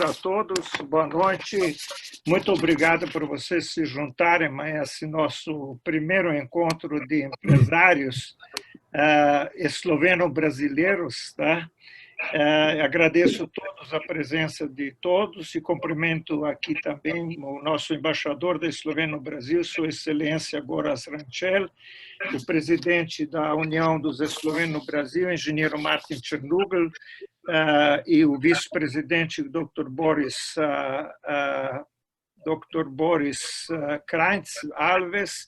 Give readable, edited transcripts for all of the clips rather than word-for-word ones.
a todos, boa noite. Muito obrigado por vocês se juntarem a esse nosso primeiro encontro de empresários esloveno-brasileiros. Tá? Agradeço a todos a presença de todos e cumprimento aqui também o nosso embaixador da Eslovênia no Brasil, Sua Excelência Gorazd Rančel, o presidente da União dos Eslovenos no Brasil, engenheiro Martin Černugl, e o vice-presidente, Dr. Boris Krajnc Alves,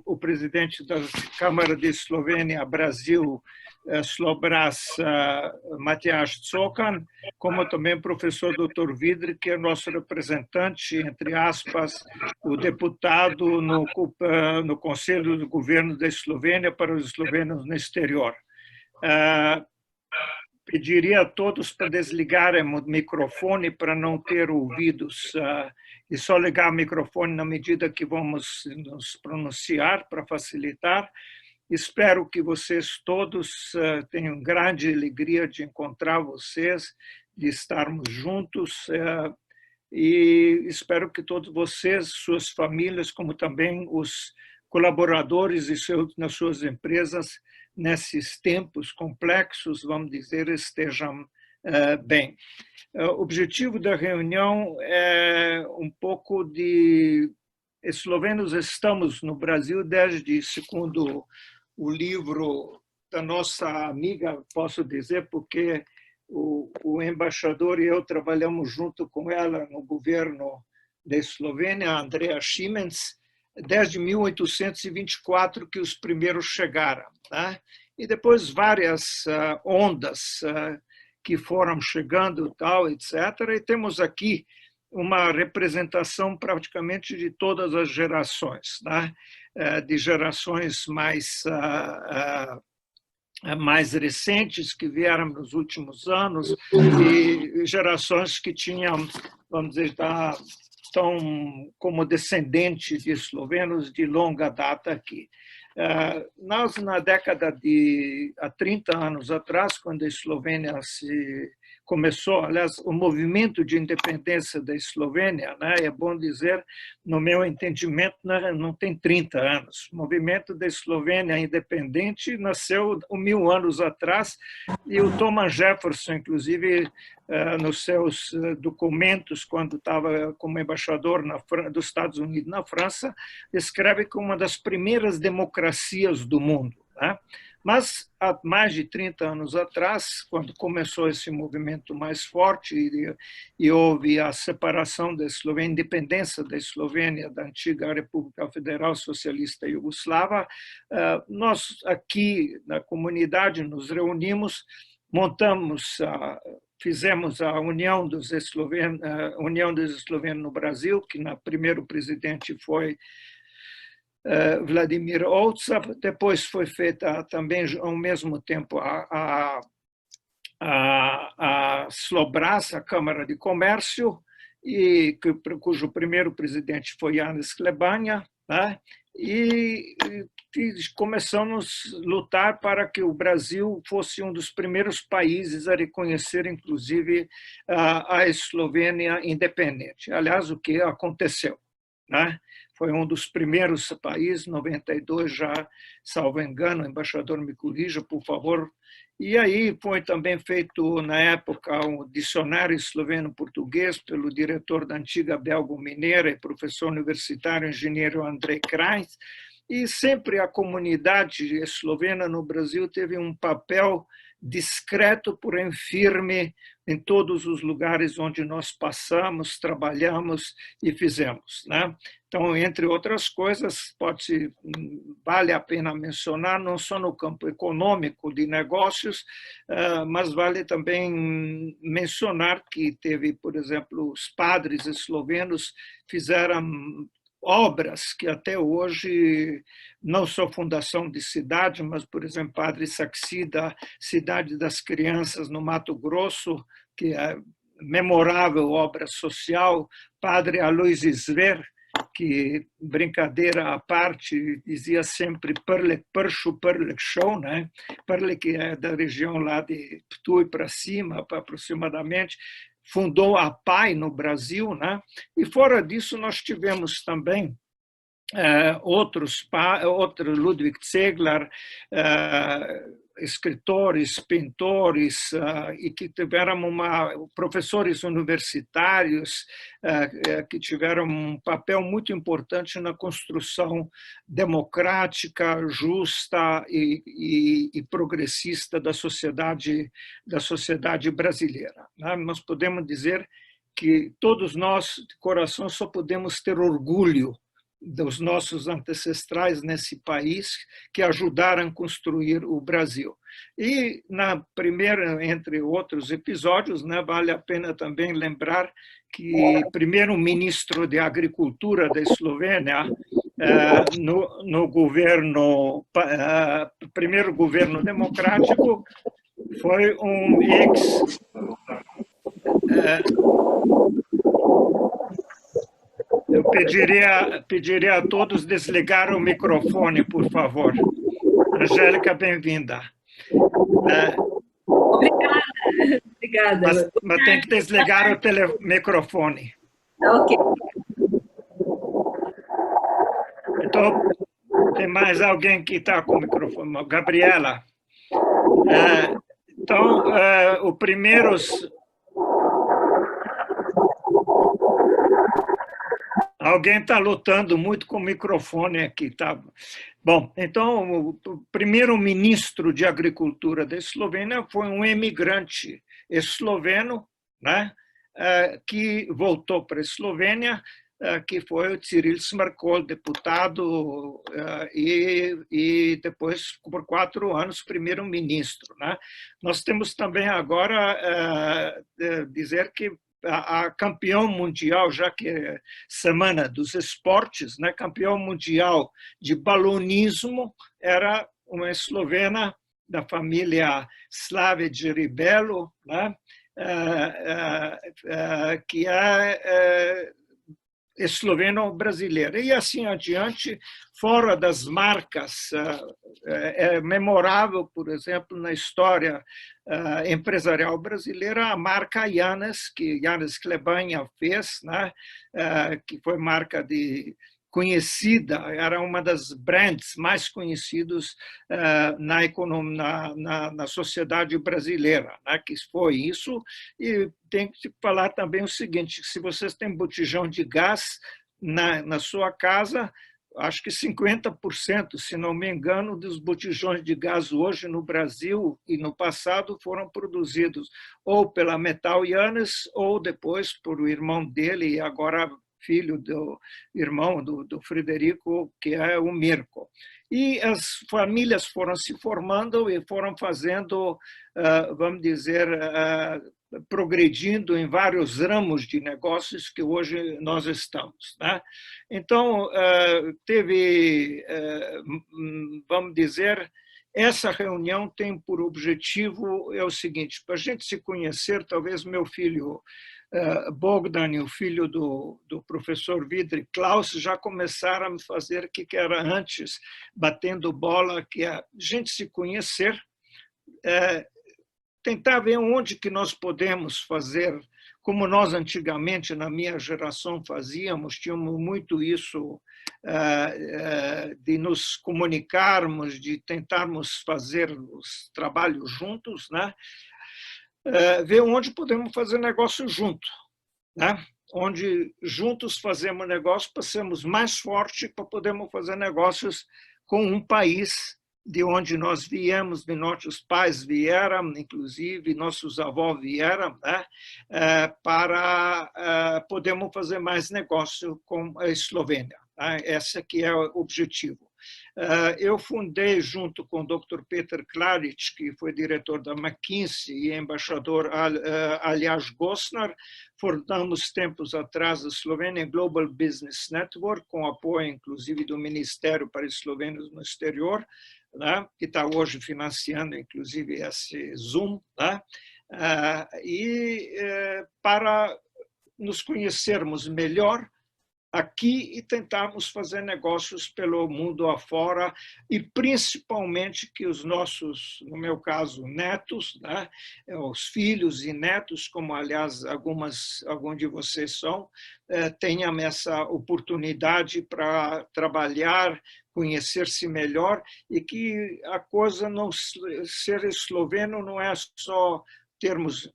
o presidente da Câmara de Eslovênia Brasil, Slobras Matjaž Cokan, como também o professor Dr. Vidre, que é nosso representante, entre aspas, o deputado no Conselho de Governo da Eslovênia para os eslovenos no exterior. Pediria a todos para desligarem o microfone para não ter ouvidos e só ligar o microfone na medida que vamos nos pronunciar para facilitar. Espero que vocês todos tenham grande alegria de encontrar vocês, de estarmos juntos e espero que todos vocês, suas famílias, como também os colaboradores nas suas empresas, nesses tempos complexos, vamos dizer, estejam bem. O objetivo da reunião é um pouco de... Eslovenos estamos no Brasil desde, segundo o livro da nossa amiga, posso dizer, porque o embaixador e eu trabalhamos junto com ela no governo da Eslovênia, Andrea Šimenc, desde 1824 que os primeiros chegaram, né? E depois várias ondas que foram chegando, tal, etc. E temos aqui uma representação praticamente de todas as gerações, né? De gerações mais recentes que vieram nos últimos anos e gerações que tinham, vamos dizer, estão como descendentes de eslovenos de longa data aqui. Nós, na década há 30 anos atrás, quando a Eslovênia começou, aliás, o movimento de independência da Eslovênia, né, é bom dizer, no meu entendimento, não tem 30 anos. O movimento da Eslovênia independente nasceu 1000 anos atrás e o Thomas Jefferson, inclusive, nos seus documentos, quando estava como embaixador dos Estados Unidos na França, descreve como uma das primeiras democracias do mundo, né? Mas, há mais de 30 anos atrás, quando começou esse movimento mais forte e houve a separação da Eslovênia, a independência da Eslovênia, da antiga República Federal Socialista Iugoslava, nós aqui na comunidade nos reunimos, fizemos a União dos Eslovenos no Brasil, que na primeiro presidente foi Vladimir Ovca, depois foi feita também ao mesmo tempo a Slobras, a Câmara de Comércio, cujo primeiro presidente foi Janez Klebanja, né? E começamos a lutar para que o Brasil fosse um dos primeiros países a reconhecer, inclusive, a Eslovênia independente. Aliás, o que aconteceu, né? Foi um dos primeiros países, 92 já, salvo engano, o embaixador me corrija, por favor. E aí foi também feito, na época, um dicionário esloveno-português pelo diretor da antiga Belgo-Mineira e professor universitário, engenheiro Andrej Krajnc, e sempre a comunidade eslovena no Brasil teve um papel discreto, porém firme, em todos os lugares onde nós passamos, trabalhamos e fizemos, né? Então, entre outras coisas, vale a pena mencionar, não só no campo econômico de negócios, mas vale também mencionar que teve, por exemplo, os padres eslovenos fizeram obras que até hoje, não só fundação de cidade, mas, por exemplo, Padre Saxida, Cidade das Crianças no Mato Grosso, que é memorável obra social, Padre Alois Zver, que, brincadeira à parte, dizia sempre Perle Pershu, Perle Show, né? Perle, que é da região lá de Ptui para cima, aproximadamente, fundou a PAI no Brasil, né? E fora disso nós tivemos também outros Ludwig Zegler, escritores, pintores, e que tiveram professores universitários que tiveram um papel muito importante na construção democrática, justa e progressista da sociedade brasileira. Nós podemos dizer que todos nós, de coração, só podemos ter orgulho dos nossos ancestrais nesse país que ajudaram a construir o Brasil. E na primeira, entre outros episódios, né, vale a pena também lembrar que o primeiro-ministro de Agricultura da Eslovênia, no governo, primeiro governo democrático, foi um eu pediria a todos desligar o microfone, por favor. Angélica, bem-vinda. Obrigada. Mas tem que desligar o microfone. Ok. Então, tem mais alguém que está com o microfone? Gabriela. Então, o primeiro... Alguém está lutando muito com o microfone aqui, tá? Bom, então, o primeiro-ministro de Agricultura da Eslovênia foi um imigrante esloveno, né, que voltou para a Eslovênia, que foi o Cyril Smrkol, deputado e depois, por 4 anos, primeiro-ministro, né? Nós temos também agora dizer que a campeão mundial, já que é semana dos esportes, né, campeão mundial de balonismo era uma eslovena da família Slavec Ribelo, né, que é esloveno-brasileira. E assim adiante, fora das marcas, é memorável, por exemplo, na história empresarial brasileira, a marca Janus, que Janus Klebanha fez, né, que foi marca conhecida, era uma das brands mais conhecidas na sociedade brasileira, né, que foi isso. E tem que falar também o seguinte, se vocês têm botijão de gás na sua casa, acho que 50%, se não me engano, dos botijões de gás hoje no Brasil e no passado foram produzidos ou pela Metal Janus ou depois por o irmão dele, e agora filho do irmão do Frederico, que é o Mirko. E as famílias foram se formando e foram fazendo, vamos dizer, progredindo em vários ramos de negócios que hoje nós estamos, né? Então, teve, vamos dizer, essa reunião tem por objetivo é o seguinte, para a gente se conhecer, talvez meu filho Bogdan e o filho do professor Vidri, Klaus, já começaram a me fazer o que era antes, batendo bola, que é a gente se conhecer, tentar ver onde que nós podemos fazer, como nós antigamente, na minha geração, fazíamos, tínhamos muito isso de nos comunicarmos, de tentarmos fazer os trabalhos juntos, né? Ver onde podemos fazer negócio junto, né? Onde juntos fazemos negócio para sermos mais fortes, para podermos fazer negócios com um país de onde nós viemos, de nossos pais vieram, inclusive nossos avós vieram, né? Para podermos fazer mais negócio com a Eslovênia. Né? Esse que é o objetivo. Eu fundei, junto com o Dr. Peter Klaric, que foi diretor da McKinsey e embaixador Aljaž Gosnar, fundamos tempos atrás a Slovenia Global Business Network, com apoio, inclusive, do Ministério para Eslovênios no Exterior, né, que está hoje financiando, inclusive, esse Zoom, né, e para nos conhecermos melhor, aqui e tentarmos fazer negócios pelo mundo afora e principalmente que os nossos, no meu caso, netos, né, os filhos e netos, como aliás alguns de vocês são, tenham essa oportunidade para trabalhar, conhecer-se melhor e que a coisa não ser esloveno não é só termos.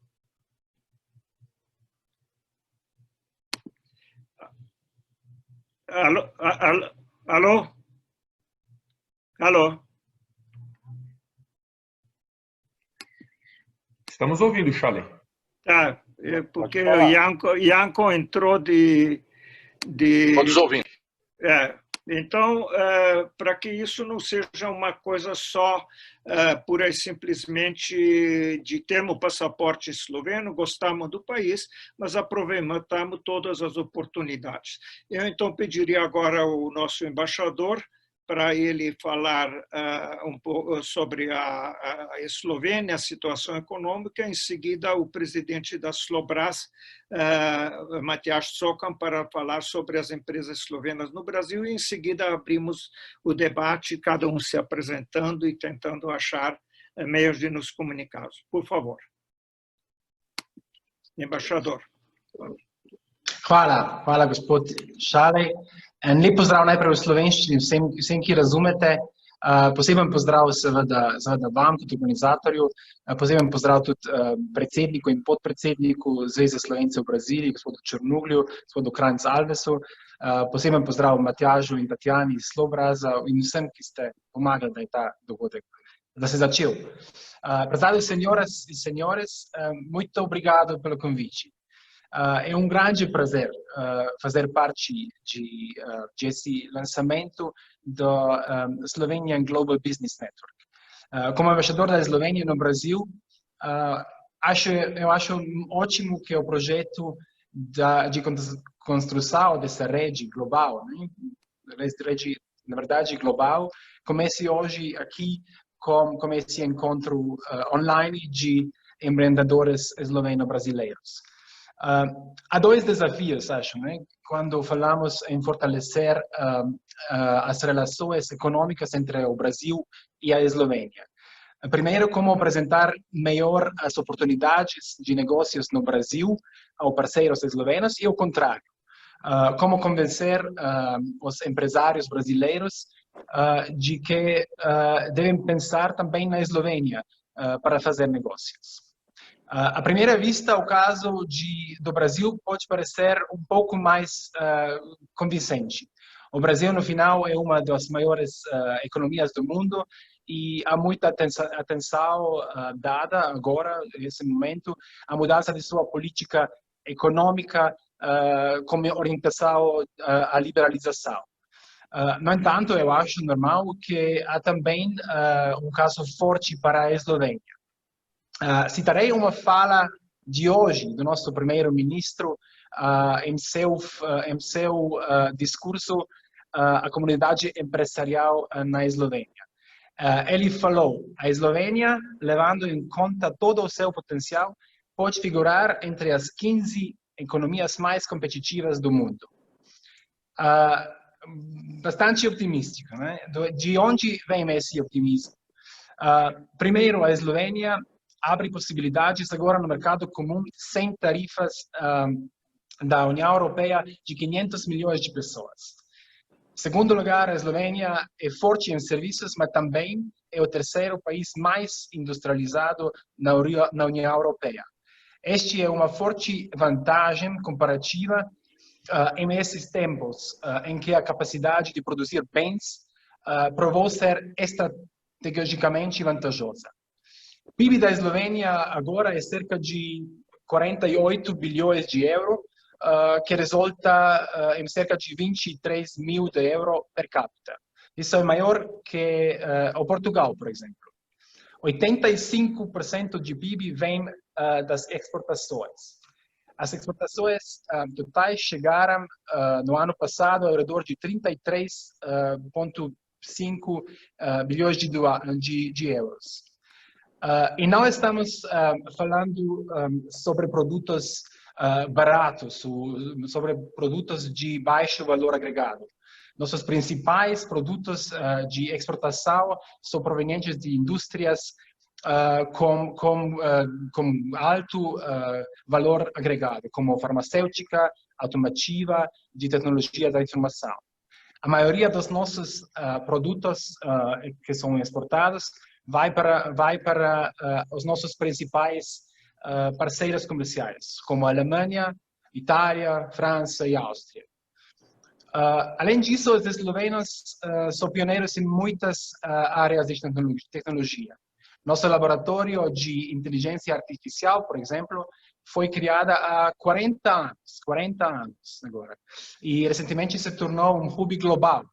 Alô? Alô? Alô? Estamos ouvindo, Charlie. Tá, porque o Janko entrou de... Todos ouvindo. Então, para que isso não seja uma coisa só, pura e simplesmente de termos passaporte esloveno, gostamos do país, mas aproveitamos todas as oportunidades. Eu, então, pediria agora ao nosso embaixador para ele falar um pouco sobre a Eslovênia, a situação econômica, em seguida o presidente da Slobras, Matjaž Cokan, para falar sobre as empresas eslovenas no Brasil, e em seguida abrimos o debate, cada um se apresentando e tentando achar meios de nos comunicarmos. Por favor. Embaixador. Hvala, gospod Šalej. En lep pozdrav najprej v slovenščini vsem, ki razumete. Poseben pozdrav seveda vam kot organizatorju. Poseben pozdrav tudi predsedniku in podpredsedniku Zveze Slovencev v Braziliji, gospodu Črnuglju, gospodu Kranjc Alvesu. Poseben pozdrav Matjažu in Tatjani iz Slobraza in vsem, ki ste pomagali, da je ta dogodek, da se je začel. Prezado, senhoras e senhores, muito obrigado pelo convite. É um grande prazer fazer parte desse lançamento do Slovenian Global Business Network. Como embaixador da Eslovênia no Brasil, eu acho ótimo que o projeto de construção dessa rede global, né? Rede, na verdade, global, comece hoje aqui com esse encontro online de empreendedores esloveno-brasileiros. Há dois desafios, acho, né? Quando falamos em fortalecer as relações econômicas entre o Brasil e a Eslovênia. Primeiro, como apresentar melhor as oportunidades de negócios no Brasil aos parceiros eslovenos e ao contrário. Como convencer os empresários brasileiros de que devem pensar também na Eslovênia para fazer negócios. À primeira vista, o caso do Brasil pode parecer um pouco mais convincente. O Brasil, no final, é uma das maiores economias do mundo e há muita atenção dada agora, nesse momento, à mudança de sua política econômica com orientação à liberalização. No entanto, eu acho normal que há também um caso forte para a Eslovênia. Citarei uma fala de hoje do nosso primeiro-ministro em seu discurso à comunidade empresarial na Eslovênia. Ele falou: a Eslovênia, levando em conta todo o seu potencial, pode figurar entre as 15 economias mais competitivas do mundo. Bastante optimístico, né? De onde vem esse optimismo? Primeiro, a Eslovênia abre possibilidades agora no mercado comum sem tarifas da União Europeia de 500 milhões de pessoas. Em segundo lugar, a Eslovênia é forte em serviços, mas também é o terceiro país mais industrializado na União Europeia. Este é uma forte vantagem comparativa em esses tempos em que a capacidade de produzir bens provou ser estrategicamente vantajosa. O PIB da Eslovênia agora é cerca de 48 bilhões de euros, que resulta em cerca de 23 mil de euros per capita. Isso é maior que o Portugal, por exemplo. 85% de PIB vem das exportações. As exportações totais chegaram no ano passado ao redor de 33,5 bilhões de euros. E não estamos falando sobre produtos barato sobre produtos de baixo valor agregado. Nossos principais produtos de exportação são provenientes de indústrias com alto valor agregado, como farmacêutica, automotiva, de tecnologia da informação. A maioria dos nossos produtos que são exportados vai para os nossos principais parceiros comerciais, como a Alemanha, Itália, França e Áustria. Além disso, os eslovenos são pioneiros em muitas áreas de tecnologia. Nosso laboratório de inteligência artificial, por exemplo, foi criado há 40 anos agora. E recentemente se tornou um hub global,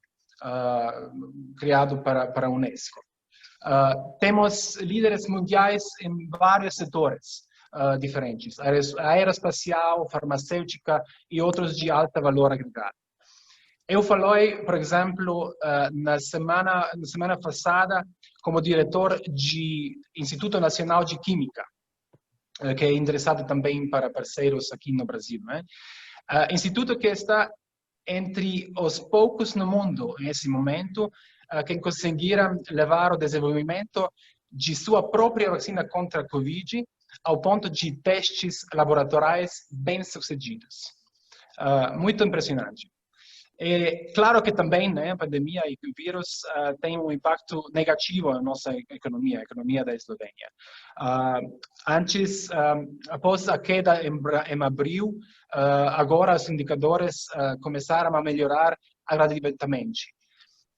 criado para a Unesco. Temos líderes mundiais em vários setores diferentes, aeroespacial, farmacêutica e outros de alto valor agregado. Eu falei, por exemplo, na semana passada, como diretor do Instituto Nacional de Química, que é interessado também para parceiros aqui no Brasil, né? Instituto que está entre os poucos no mundo, nesse momento, que conseguiram levar o desenvolvimento de sua própria vacina contra a Covid ao ponto de testes laboratoriais bem-sucedidos. Muito impressionante. É claro que também, né, a pandemia e o vírus têm um impacto negativo na nossa economia, a economia da Eslovênia. Após a queda em abril, agora os indicadores começaram a melhorar gradativamente.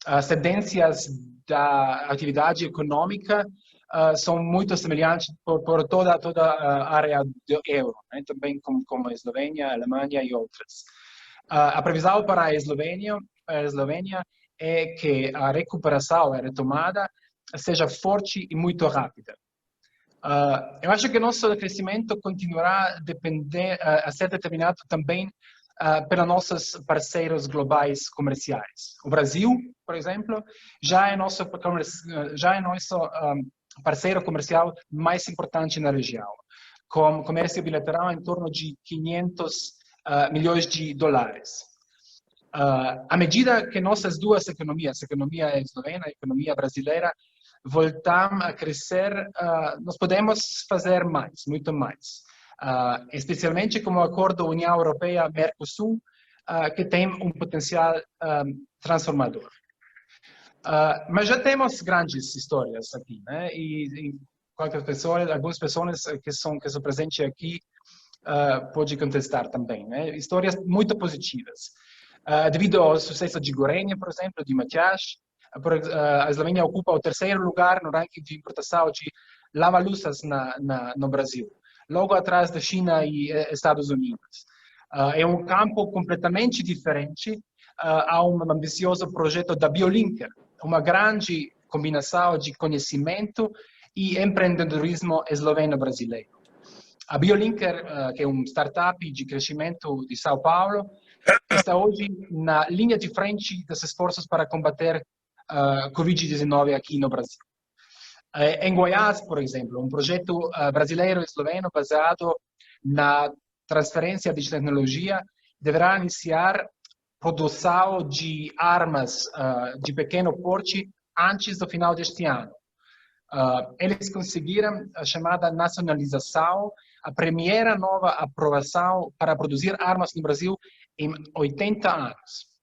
As tendências da atividade econômica são muito semelhantes por toda a área do euro, né, também como a Eslovênia, a Alemanha e outras. A previsão para a Eslovênia é que a recuperação, a retomada, seja forte e muito rápida. Eu acho que nosso crescimento continuará a ser determinado também pelos nossos parceiros globais comerciais. O Brasil, por exemplo, já é nosso parceiro comercial mais importante na região, com comércio bilateral em torno de 500 milhões de dólares. À medida que nossas duas economias, a economia eslovena e a economia brasileira, voltam a crescer, nós podemos fazer mais, muito mais. Especialmente com o acordo União Europeia-Mercosul, que tem um potencial transformador. Mas já temos grandes histórias aqui, né? E algumas pessoas que são presentes aqui pode contestar também, né? Histórias muito positivas. Devido ao sucesso de Gorenje, por exemplo, de Matias, a Eslovênia ocupa o terceiro lugar no ranking de importação de lava-louças no Brasil, logo atrás da China e Estados Unidos. É um campo completamente diferente. Há um ambicioso projeto da BioLinker, uma grande combinação de conhecimento e empreendedorismo esloveno-brasileiro. A BioLinker, que é uma startup de crescimento de São Paulo, está hoje na linha de frente dos esforços para combater a Covid-19 aqui no Brasil. Em Goiás, por exemplo, um projeto brasileiro-esloveno baseado na transferência de tecnologia deverá iniciar produção de armas de pequeno porte antes do final deste ano. Eles conseguiram a chamada nacionalização, a primeira nova aprovação para produzir armas no Brasil em 80 anos.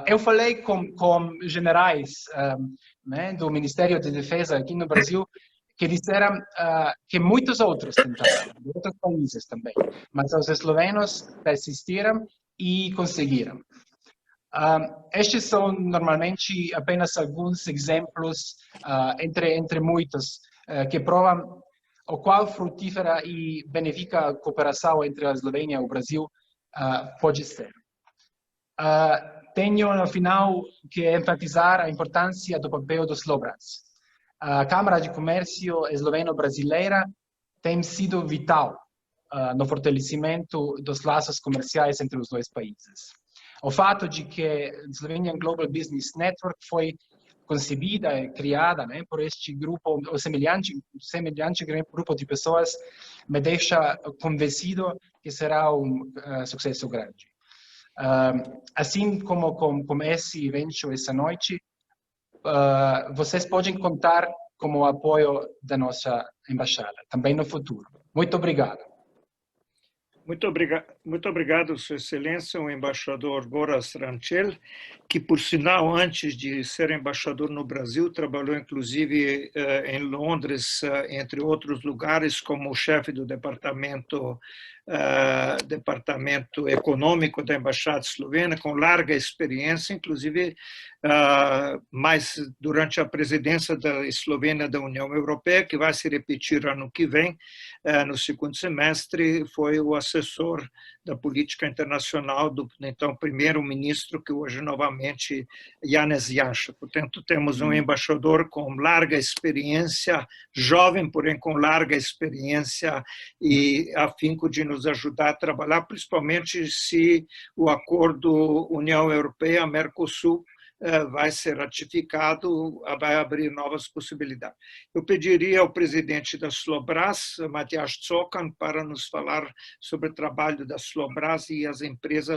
Eu falei com generais né, do Ministério da Defesa aqui no Brasil que disseram que muitos outros tentaram, de outros países também, mas os eslovenos persistiram e conseguiram. Estes são normalmente apenas alguns exemplos entre muitos que provam o qual frutífera e benéfica a cooperação entre a Eslovênia e o Brasil pode ser. Tenho, no final, que enfatizar a importância do papel dos Slobrans. A Câmara de Comércio esloveno-brasileira tem sido vital no fortalecimento dos laços comerciais entre os dois países. O fato de que a Slovenian Global Business Network foi concebida e criada, né, por este grupo, ou semelhante grupo de pessoas, me deixa convencido que será sucesso grande. Assim como com esse evento essa noite, vocês podem contar com o apoio da nossa embaixada, também no futuro. Muito obrigado. Muito obrigado, Sua Excelência, o embaixador Goraz Ranchel, que, por sinal, antes de ser embaixador no Brasil, trabalhou, inclusive, em Londres, entre outros lugares, como chefe do departamento econômico da Embaixada Eslovena, com larga experiência, inclusive, mais durante a presidência da Eslovênia da União Europeia, que vai se repetir ano que vem, no segundo semestre, foi o assessor da política internacional do então primeiro-ministro, que hoje novamente Janez Janša. Portanto, temos um embaixador com larga experiência, jovem, porém com larga experiência e afinco de nos ajudar a trabalhar, principalmente se o acordo União Europeia-Mercosul vai ser ratificado, vai abrir novas possibilidades. Eu pediria ao presidente da Slobraz, Matjaž Cokan, para nos falar sobre o trabalho da Slobraz e as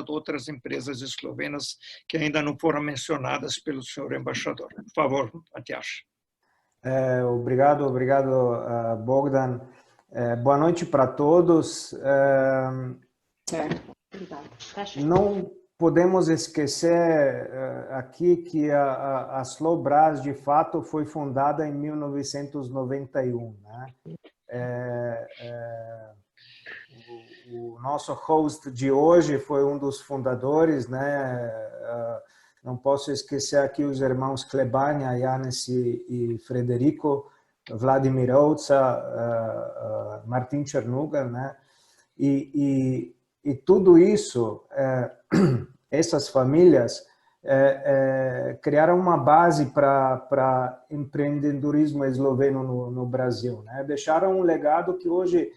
outras empresas eslovenas que ainda não foram mencionadas pelo senhor embaixador. Por favor, Matjaž. Obrigado, Bogdan. Boa noite para todos. Não podemos esquecer aqui que a Slobraz, de fato, foi fundada em 1991. Né? O nosso host de hoje foi um dos fundadores. Né? Não posso esquecer aqui os irmãos Klebania, Janez e Frederico, Vladimir Ouca, Martin Černuga, né? E tudo isso, essas famílias criaram uma base para empreendedorismo esloveno no Brasil, né? Deixaram um legado que hoje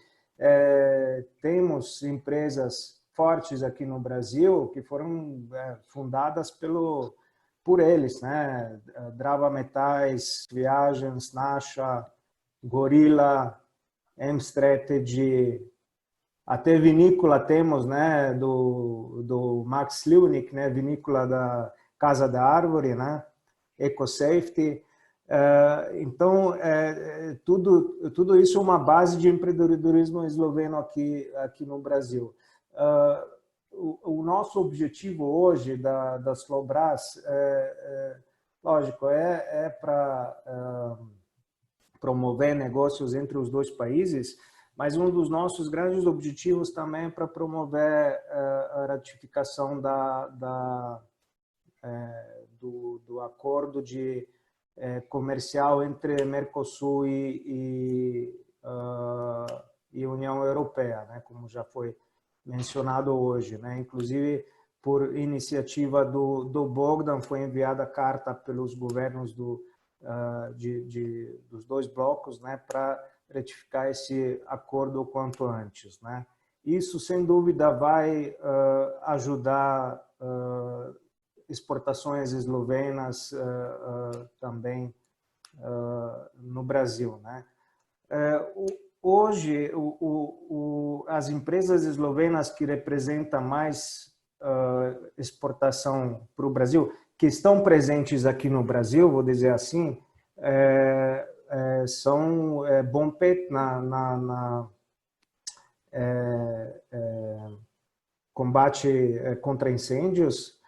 temos empresas fortes aqui no Brasil que foram fundadas por eles, né? Drava Metais, Viagens, Nasha, Gorilla, M-Strategy, até vinícola temos, né, do Max Slivnik, né, vinícola da Casa da Árvore, né, EcoSafety. Então, tudo isso é uma base de empreendedorismo esloveno aqui no Brasil. O nosso objetivo hoje da Slobraz, lógico, é para promover negócios entre os dois países, mas um dos nossos grandes objetivos também é para promover a ratificação do acordo comercial entre Mercosul e União Europeia, né, como já foi mencionado hoje, né? Inclusive, por iniciativa do Bogdan, foi enviada carta pelos governos dos dois blocos, né, para retificar esse acordo o quanto antes, né? Isso, sem dúvida, vai ajudar exportações eslovenas também no Brasil, né? Hoje, as empresas eslovenas que representam mais exportação para o Brasil, que estão presentes aqui no Brasil, vou dizer assim, são Bompet na combate contra incêndios,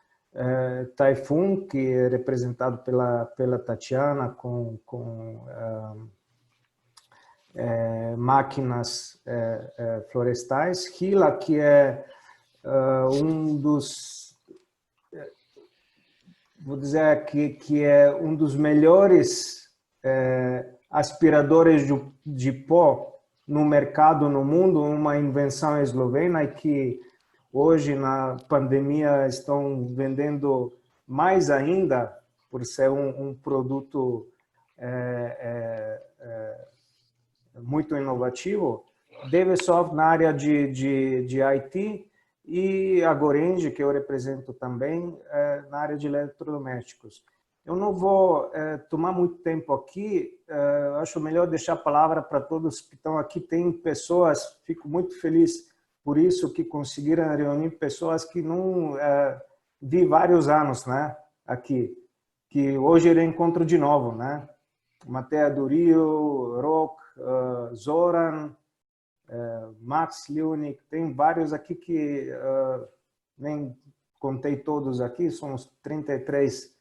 Typhoon, que é representado pela Tatiana com máquinas florestais, Hila, que é um dos, vou dizer que é um dos melhores aspiradores de pó no mercado no mundo, uma invenção eslovena, e que hoje na pandemia estão vendendo mais ainda por ser um produto muito inovativo. Devesoft na área de IT e a Gorenje, que eu represento também, na área de eletrodomésticos. Eu não vou tomar muito tempo aqui, acho melhor deixar a palavra para todos que estão aqui. Tem pessoas, fico muito feliz por isso, que conseguiram reunir pessoas que não vi vários anos, né, aqui, que hoje eu encontro de novo, né? Matea Durio, Rok, Zoran, Max Liunik, tem vários aqui que nem contei todos aqui, são os 33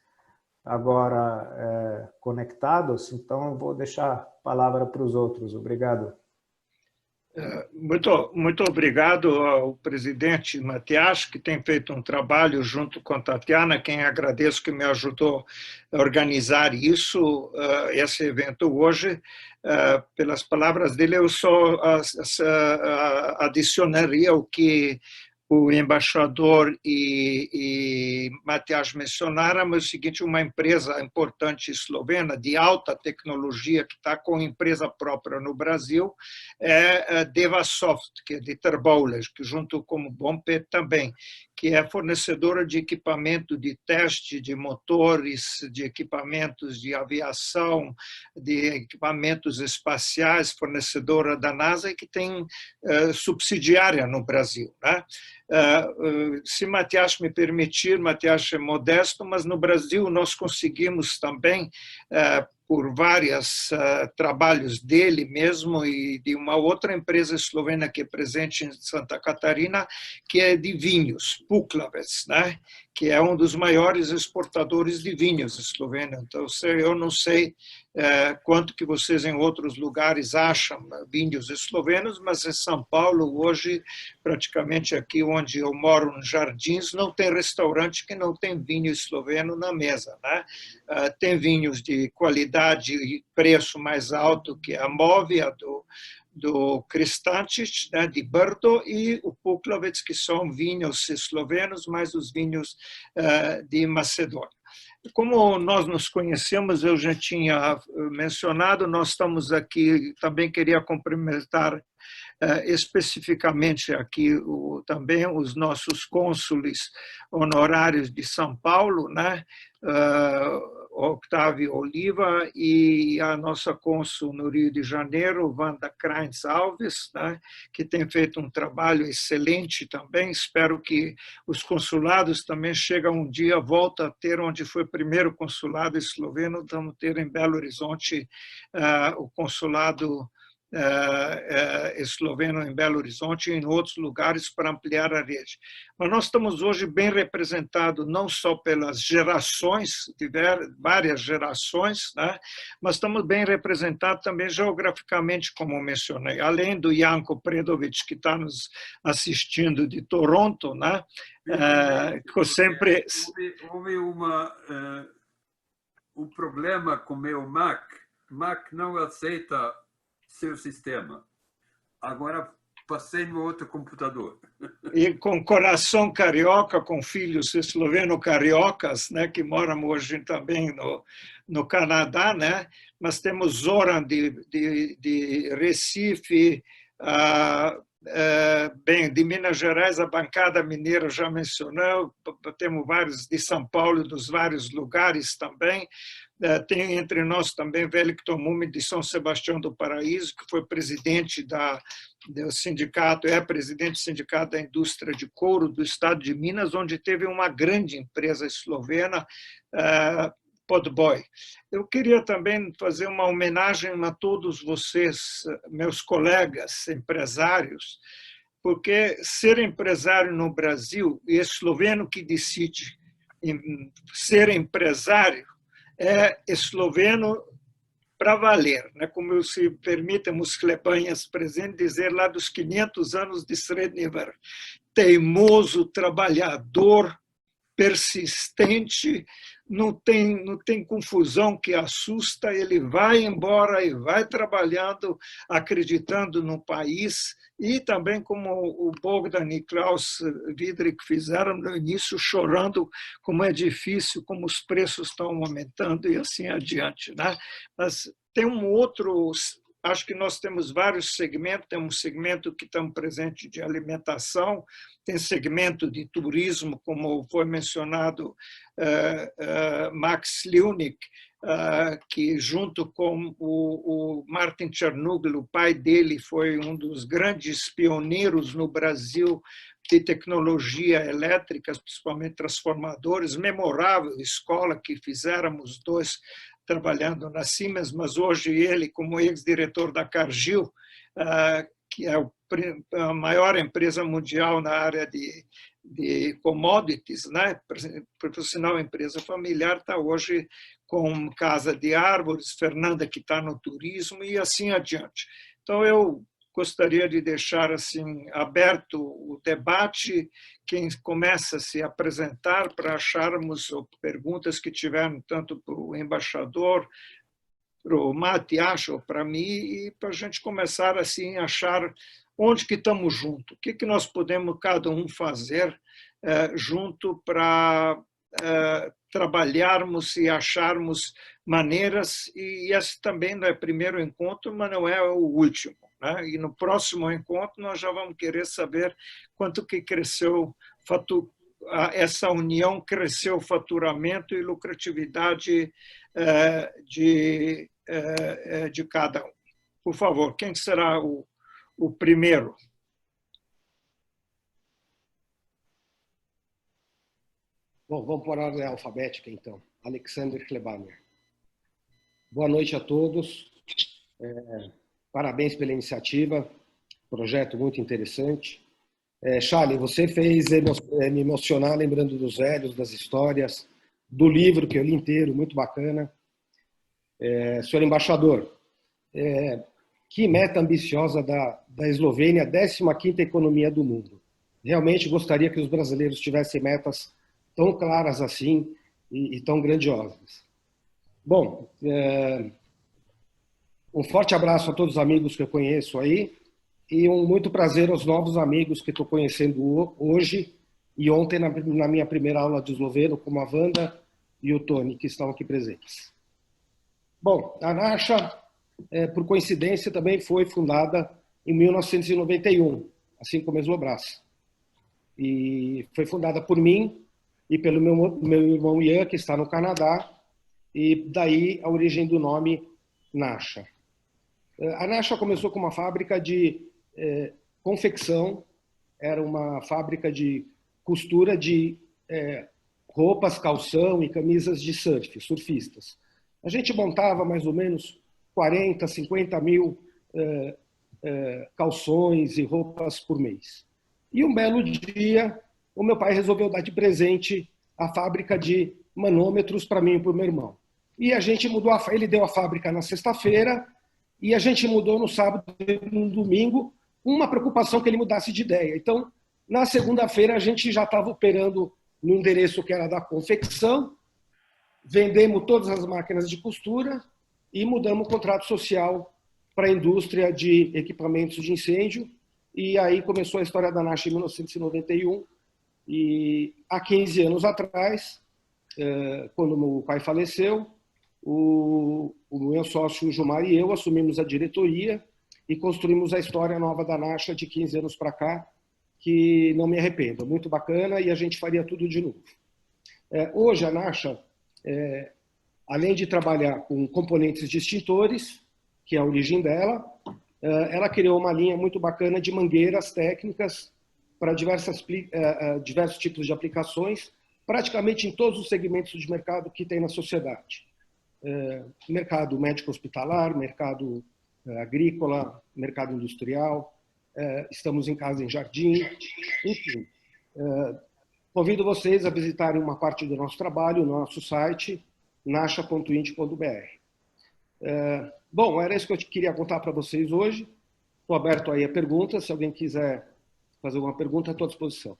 agora conectados, então eu vou deixar a palavra para os outros. Obrigado. Muito obrigado ao presidente Matias, que tem feito um trabalho junto com a Tatiana, quem agradeço que me ajudou a organizar isso, esse evento hoje. Pelas palavras dele, eu só adicionaria o que o embaixador e Matias mencionaram, mas é o seguinte, uma empresa importante eslovena de alta tecnologia que está com empresa própria no Brasil é a Devasoft, que é de Trboulej, que junto com o Bompet também, que é fornecedora de equipamento de teste de motores, de equipamentos de aviação, de equipamentos espaciais, fornecedora da NASA e que tem subsidiária no Brasil, né? Se Matias me permitir, Matias é modesto, mas no Brasil nós conseguimos também, por vários trabalhos dele mesmo e de uma outra empresa eslovena que é presente em Santa Catarina, que é de vinhos, Puklavec, né? Que é um dos maiores exportadores de vinhos eslovenos. Então, eu não sei quanto que vocês em outros lugares acham vinhos eslovenos, mas em São Paulo, hoje, praticamente aqui onde eu moro, nos Jardins, não tem restaurante que não tem vinho esloveno na mesa, né? Tem vinhos de qualidade e preço mais alto que a Móvia, do Kristančić, né, de Brdo, e o Puklavec, que são vinhos eslovenos, mais os vinhos de Macedônia. Como nós nos conhecemos, eu já tinha mencionado, nós estamos aqui, também queria cumprimentar especificamente aqui também os nossos cônsules honorários de São Paulo, né? Octávio Oliva e a nossa cônsul no Rio de Janeiro, Wanda Krainz Alves, né, que tem feito um trabalho excelente também. Espero que os consulados também chegam um dia, volta a ter onde foi o primeiro consulado esloveno, vamos ter em Belo Horizonte o consulado esloveno em Belo Horizonte e em outros lugares para ampliar a rede. Mas nós estamos hoje bem representados não só pelas gerações, várias gerações, né? Mas estamos bem representados também geograficamente, como mencionei. Além do Janko Predovic, que está nos assistindo de Toronto, né? Houve um problema com o meu Mac. Mac não aceita seu sistema. Agora passei no outro computador. E com coração carioca, com filhos esloveno-cariocas, né, que moram hoje também no Canadá, né? Mas temos Zoran de Recife, bem, de Minas Gerais, a bancada mineira já mencionou, temos vários de São Paulo, dos vários lugares também. Tem entre nós também Wellington Mume de São Sebastião do Paraíso, que foi presidente do sindicato, presidente do Sindicato da Indústria de Couro do Estado de Minas, onde teve uma grande empresa eslovena, Podboy. Eu queria também fazer uma homenagem a todos vocês, meus colegas empresários, porque ser empresário no Brasil, e esloveno que decide ser empresário, é esloveno para valer, né? Como se permitem os Klebanhas presentes dizer lá dos 500 anos de Srednji Vrh. Teimoso, trabalhador, persistente, não tem confusão que assusta, ele vai embora e vai trabalhando, acreditando no país, e também como o Bogdan e Klaus Widrich fizeram no início, chorando como é difícil, como os preços estão aumentando e assim adiante, né? Mas tem um outro acho que nós temos vários segmentos. Tem um segmento que estamos presente de alimentação, tem segmento de turismo, como foi mencionado, Max Liunik, que junto com o Martin Chernobyl, o pai dele foi um dos grandes pioneiros no Brasil de tecnologia elétrica, principalmente transformadores. Memorável escola que fizéramos dois trabalhando na Siemens, mas hoje ele, como ex-diretor da Cargill, que é a maior empresa mundial na área de commodities, né? Por sinal, empresa familiar, está hoje com Casa de Árvores, Fernanda, que está no turismo, e assim adiante. Então, eu gostaria de deixar assim aberto o debate, quem começa a se apresentar para acharmos perguntas que tiveram tanto para o embaixador, para o Matias ou para mim, e para a gente começar assim a achar onde que estamos juntos, o que nós podemos cada um fazer junto para trabalharmos e acharmos maneiras, e esse também não é o primeiro encontro, mas não é o último. Né? E no próximo encontro nós já vamos querer saber quanto que cresceu essa união, cresceu o faturamento e lucratividade de cada um. Por favor, quem será o primeiro? Bom, vamos por ordem alfabética, então. Alexander Klebaner. Boa noite a todos. Parabéns pela iniciativa. Projeto muito interessante. Charlie, você fez me emocionar lembrando dos velhos, das histórias, do livro que eu li inteiro, muito bacana. Senhor embaixador, que meta ambiciosa da Eslovênia, 15ª economia do mundo. Realmente gostaria que os brasileiros tivessem metas tão claras assim e tão grandiosas. Bom, um forte abraço a todos os amigos que eu conheço aí e um muito prazer aos novos amigos que estou conhecendo hoje e ontem na minha primeira aula de esloveno, como a Wanda e o Tony, que estão aqui presentes. Bom, a Nasha, por coincidência, também foi fundada em 1991, assim como a Slobras. E foi fundada por mim e pelo meu irmão Ian, que está no Canadá, e daí a origem do nome Nasha. A Nasha começou com uma fábrica de confecção, era uma fábrica de costura de roupas, calção e camisas de surfistas. A gente montava mais ou menos 40, 50 mil calções e roupas por mês. E um belo dia, o meu pai resolveu dar de presente a fábrica de manômetros para mim e para o meu irmão. E a gente mudou, ele deu a fábrica na sexta-feira e a gente mudou no sábado e no domingo, uma preocupação que ele mudasse de ideia. Então, na segunda-feira, a gente já estava operando no endereço que era da confecção, vendemos todas as máquinas de costura e mudamos o contrato social para a indústria de equipamentos de incêndio. E aí começou a história da Nasha em 1991. E há 15 anos atrás, quando meu pai faleceu, o meu sócio Gilmar e eu assumimos a diretoria e construímos a história nova da Nasha de 15 anos para cá, que não me arrependo. Muito bacana e a gente faria tudo de novo. Hoje a Nasha, além de trabalhar com componentes de extintores, que é a origem dela, ela criou uma linha muito bacana de mangueiras técnicas para diversos tipos de aplicações, praticamente em todos os segmentos de mercado que tem na sociedade. Mercado médico-hospitalar, mercado agrícola, mercado industrial, estamos em casa em jardim, enfim. Convido vocês a visitarem uma parte do nosso trabalho no nosso site, nasha.int.br. Bom, era isso que eu queria contar para vocês hoje. Estou aberto aí a perguntas. Se alguém quiser fazer uma pergunta, estou à disposição.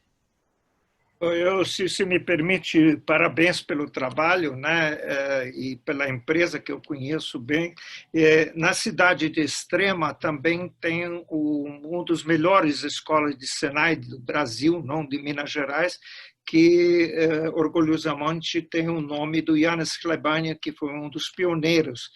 Eu, se me permite, parabéns pelo trabalho, né, e pela empresa que eu conheço bem. Na cidade de Extrema também tem um dos melhores escolas de Senai do Brasil, não de Minas Gerais, que orgulhosamente tem o nome do Janez Klebaner, que foi um dos pioneiros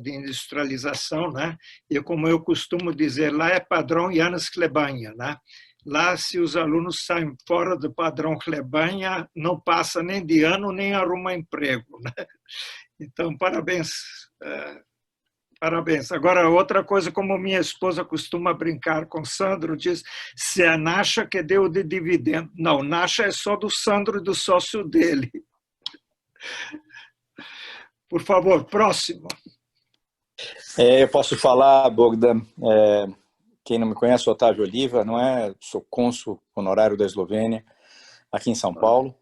de industrialização, né? E como eu costumo dizer, lá é padrão Janusz Klebania, né? Lá, se os alunos saem fora do padrão Klebania, não passa nem de ano, nem arruma emprego, né? Então, parabéns. Parabéns. Agora, outra coisa, como minha esposa costuma brincar com o Sandro, diz, se é a Nacha que deu de dividendo. Não, Nacha é só do Sandro e do sócio dele. Por favor, próximo. Eu posso falar, Bogdan, quem não me conhece, sou Otávio Oliva, não é? Sou cônsul honorário da Eslovênia, aqui em São Paulo,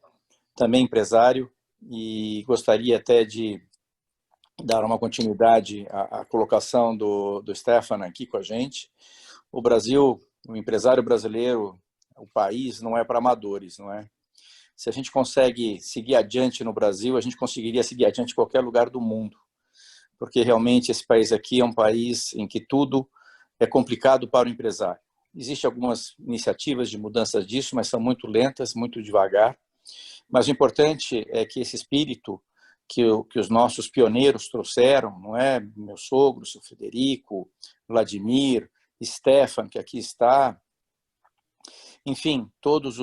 também empresário, e gostaria até de dar uma continuidade à colocação do Stefan aqui com a gente. O Brasil, o empresário brasileiro, o país não é para amadores, não é? Se a gente consegue seguir adiante no Brasil, a gente conseguiria seguir adiante em qualquer lugar do mundo, porque realmente esse país aqui é um país em que tudo é complicado para o empresário. Existem algumas iniciativas de mudança disso, mas são muito lentas, muito devagar. Mas o importante é que esse espírito que os nossos pioneiros trouxeram, não é? Meu sogro, seu Frederico, Vladimir, Stefan, que aqui está, enfim, todos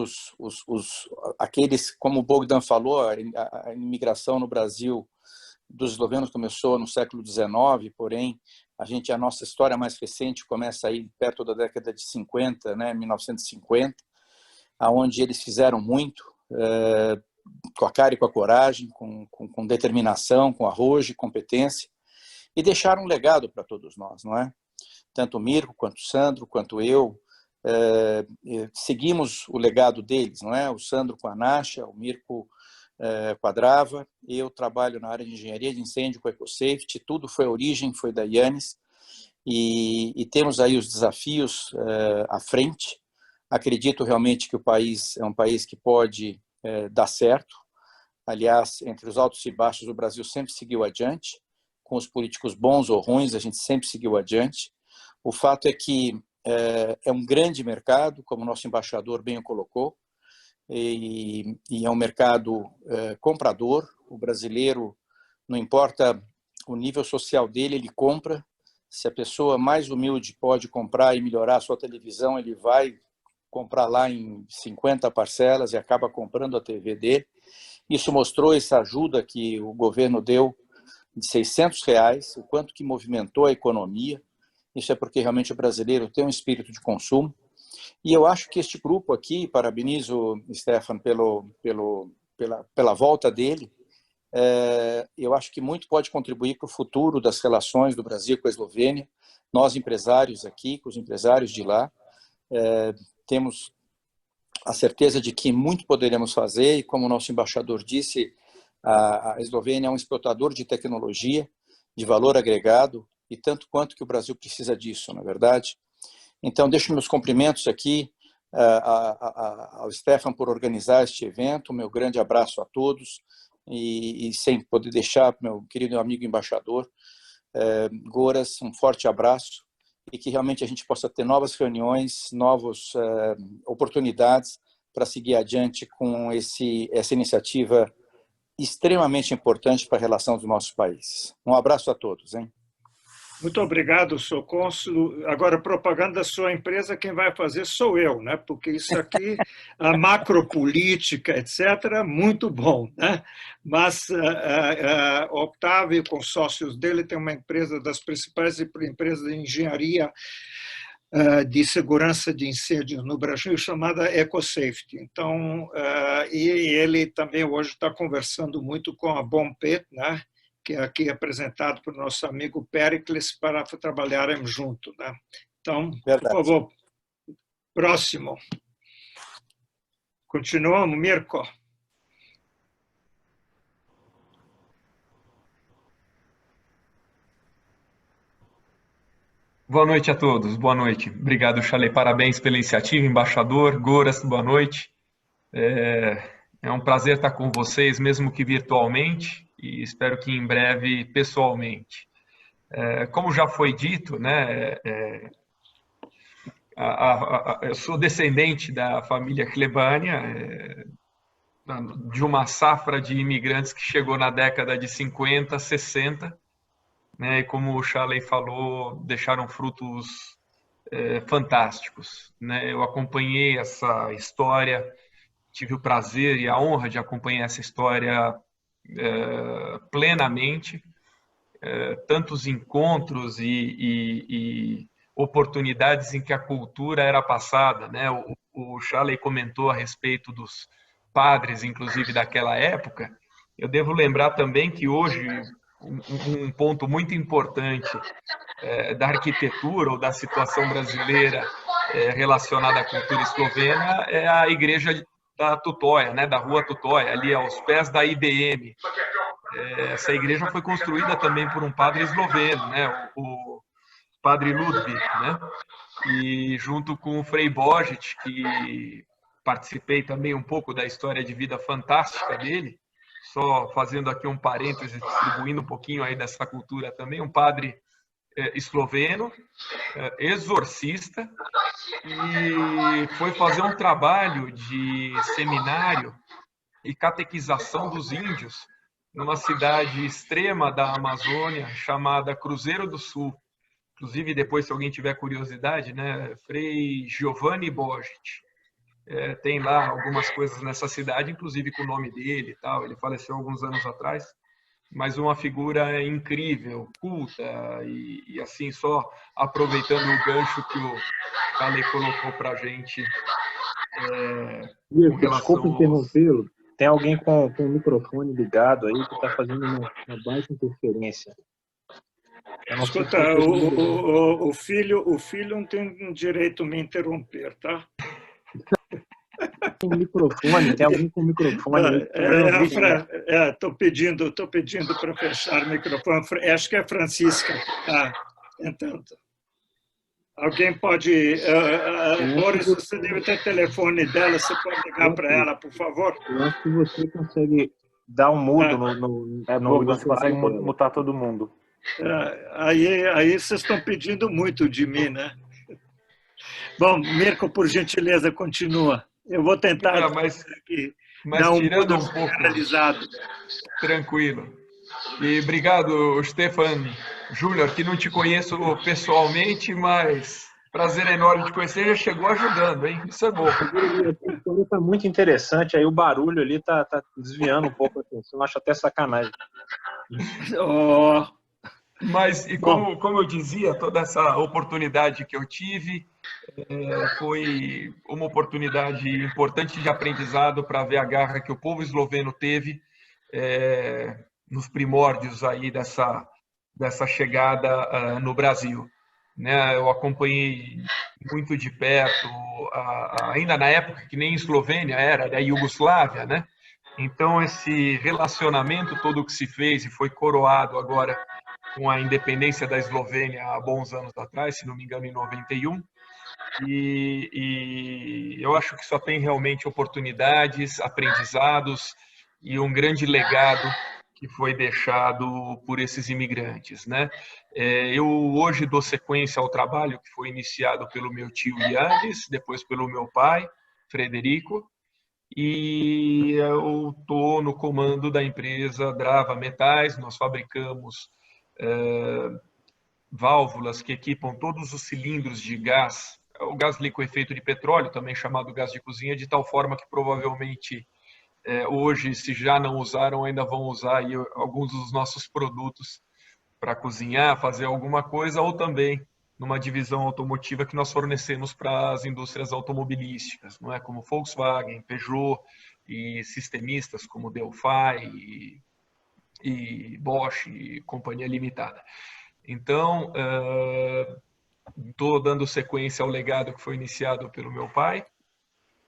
aqueles, como o Bogdan falou, a imigração no Brasil dos eslovenos começou no século XIX, porém, a nossa história mais recente começa aí perto da década de 50, né, 1950, onde eles fizeram muito, com a cara e com a coragem, com determinação, com arrojo e competência, e deixaram um legado para todos nós, não é? Tanto o Mirko, quanto o Sandro, quanto eu, seguimos o legado deles, não é? O Sandro com a Nacha, o Mirko com a Drava, eu trabalho na área de engenharia de incêndio com a EcoSafety, tudo foi a origem, foi da Yannis, e temos aí os desafios à frente. Acredito realmente que o país é um país que pode dar certo. Aliás, entre os altos e baixos, o Brasil sempre seguiu adiante, com os políticos bons ou ruins, a gente sempre seguiu adiante. O fato é que é um grande mercado, como o nosso embaixador bem o colocou, e é um mercado comprador. O brasileiro, não importa o nível social dele, ele compra. Se a pessoa mais humilde pode comprar e melhorar a sua televisão, ele vai comprar lá em 50 parcelas e acaba comprando a TV dele. Isso mostrou essa ajuda que o governo deu de R$600, o quanto que movimentou a economia. Isso é porque realmente o brasileiro tem um espírito de consumo. E eu acho que este grupo aqui, parabenizo o Stefan pela volta dele, eu acho que muito pode contribuir para o futuro das relações do Brasil com a Eslovênia. Nós, empresários aqui, com os empresários de lá, temos a certeza de que muito poderemos fazer, e como o nosso embaixador disse, a Eslovênia é um exportador de tecnologia, de valor agregado, e tanto quanto que o Brasil precisa disso, na verdade. Então, deixo meus cumprimentos aqui ao Stefan por organizar este evento, meu grande abraço a todos, e sem poder deixar meu querido amigo embaixador, Goras, um forte abraço, e que realmente a gente possa ter novas reuniões, novas oportunidades para seguir adiante com essa iniciativa extremamente importante para a relação dos nossos países. Um abraço a todos, hein? Muito obrigado, sou cônsul. Agora, propaganda da sua empresa, quem vai fazer sou eu, né? Porque isso aqui, a macropolítica, etc., muito bom, né? Mas Octávio, com sócios dele, tem uma empresa das principais empresas de engenharia de segurança de incêndio no Brasil, chamada EcoSafety. Então, e ele também hoje está conversando muito com a Bompet, né? Que é aqui apresentado por nosso amigo Pericles, para trabalharem junto, né? Então, por favor, próximo. Continuamos, Mirko. Boa noite a todos, boa noite. Obrigado, Chalé, parabéns pela iniciativa, embaixador. Goras, boa noite. É um prazer estar com vocês, mesmo que virtualmente, e espero que em breve pessoalmente. Como já foi dito, né, eu sou descendente da família Klebania, de uma safra de imigrantes que chegou na década de 50, 60, né? E como o Charley falou, deixaram frutos fantásticos, né? Eu acompanhei essa história, tive o prazer e a honra de acompanhar essa história plenamente, tantos encontros e oportunidades em que a cultura era passada, né? O Charley comentou a respeito dos padres, inclusive daquela época. Eu devo lembrar também que hoje um ponto muito importante da arquitetura ou da situação brasileira relacionada à cultura eslovena é a igreja da Tutóia, né? Da Rua Tutóia, ali aos pés da IBM. Essa igreja foi construída também por um padre esloveno, né? O padre Ludwig, né? E junto com o Frei Božić, que participei também um pouco da história de vida fantástica dele, só fazendo aqui um parêntese, distribuindo um pouquinho aí dessa cultura também, um padre esloveno, exorcista, e foi fazer um trabalho de seminário e catequização dos índios numa cidade extrema da Amazônia chamada Cruzeiro do Sul. Inclusive, depois, se alguém tiver curiosidade, né, Frei Giovanni Božić. Tem lá algumas coisas nessa cidade, inclusive com o nome dele e tal. Ele faleceu alguns anos atrás, mas uma figura incrível, culta e assim, só aproveitando o gancho que o Charley colocou para a gente. Desculpa interrompê-lo. Tem alguém com o microfone ligado aí que está fazendo uma baixa interferência. Escuta, o filho não tem direito a me interromper, tá? Tem microfone, tem alguém com microfone. Estou pedindo para fechar o microfone. Acho que é Francisca. Então, alguém pode... Boris, você deve ter telefone dela, você pode ligar para ela, por favor? Eu acho que você consegue dar um mudo no você consegue mutar todo mundo. Aí vocês estão pedindo muito de mim, né? Bom, Mirko, por gentileza, continua. Eu vou tentar mas dar tirando um pouco generalizado. Tranquilo. E obrigado, Stefan Júnior, que não te conheço pessoalmente, mas prazer enorme de conhecer, já chegou ajudando, hein? Isso é bom. A história está muito interessante, aí o barulho ali está desviando um pouco a atenção, eu acho até sacanagem. Mas, e como eu dizia, toda essa oportunidade que eu tive foi uma oportunidade importante de aprendizado para ver a garra que o povo esloveno teve nos primórdios aí dessa chegada no Brasil. Né? Eu acompanhei muito de perto, ainda na época que nem Eslovênia era Iugoslávia, né? Então, esse relacionamento todo que se fez e foi coroado agora com a independência da Eslovênia há bons anos atrás, se não me engano, em 91. E eu acho que só tem realmente oportunidades, aprendizados e um grande legado que foi deixado por esses imigrantes, né? Eu hoje dou sequência ao trabalho que foi iniciado pelo meu tio Yannis, depois pelo meu pai, Frederico, e eu estou no comando da empresa Drava Metais. Nós fabricamos válvulas que equipam todos os cilindros de gás, o gás liquefeito de petróleo, também chamado gás de cozinha, de tal forma que provavelmente hoje, se já não usaram, ainda vão usar aí alguns dos nossos produtos para cozinhar, fazer alguma coisa, ou também numa divisão automotiva que nós fornecemos para as indústrias automobilísticas, não é? Como Volkswagen, Peugeot e sistemistas como Delphi e Bosch e Companhia Limitada. Então, estou dando sequência ao legado que foi iniciado pelo meu pai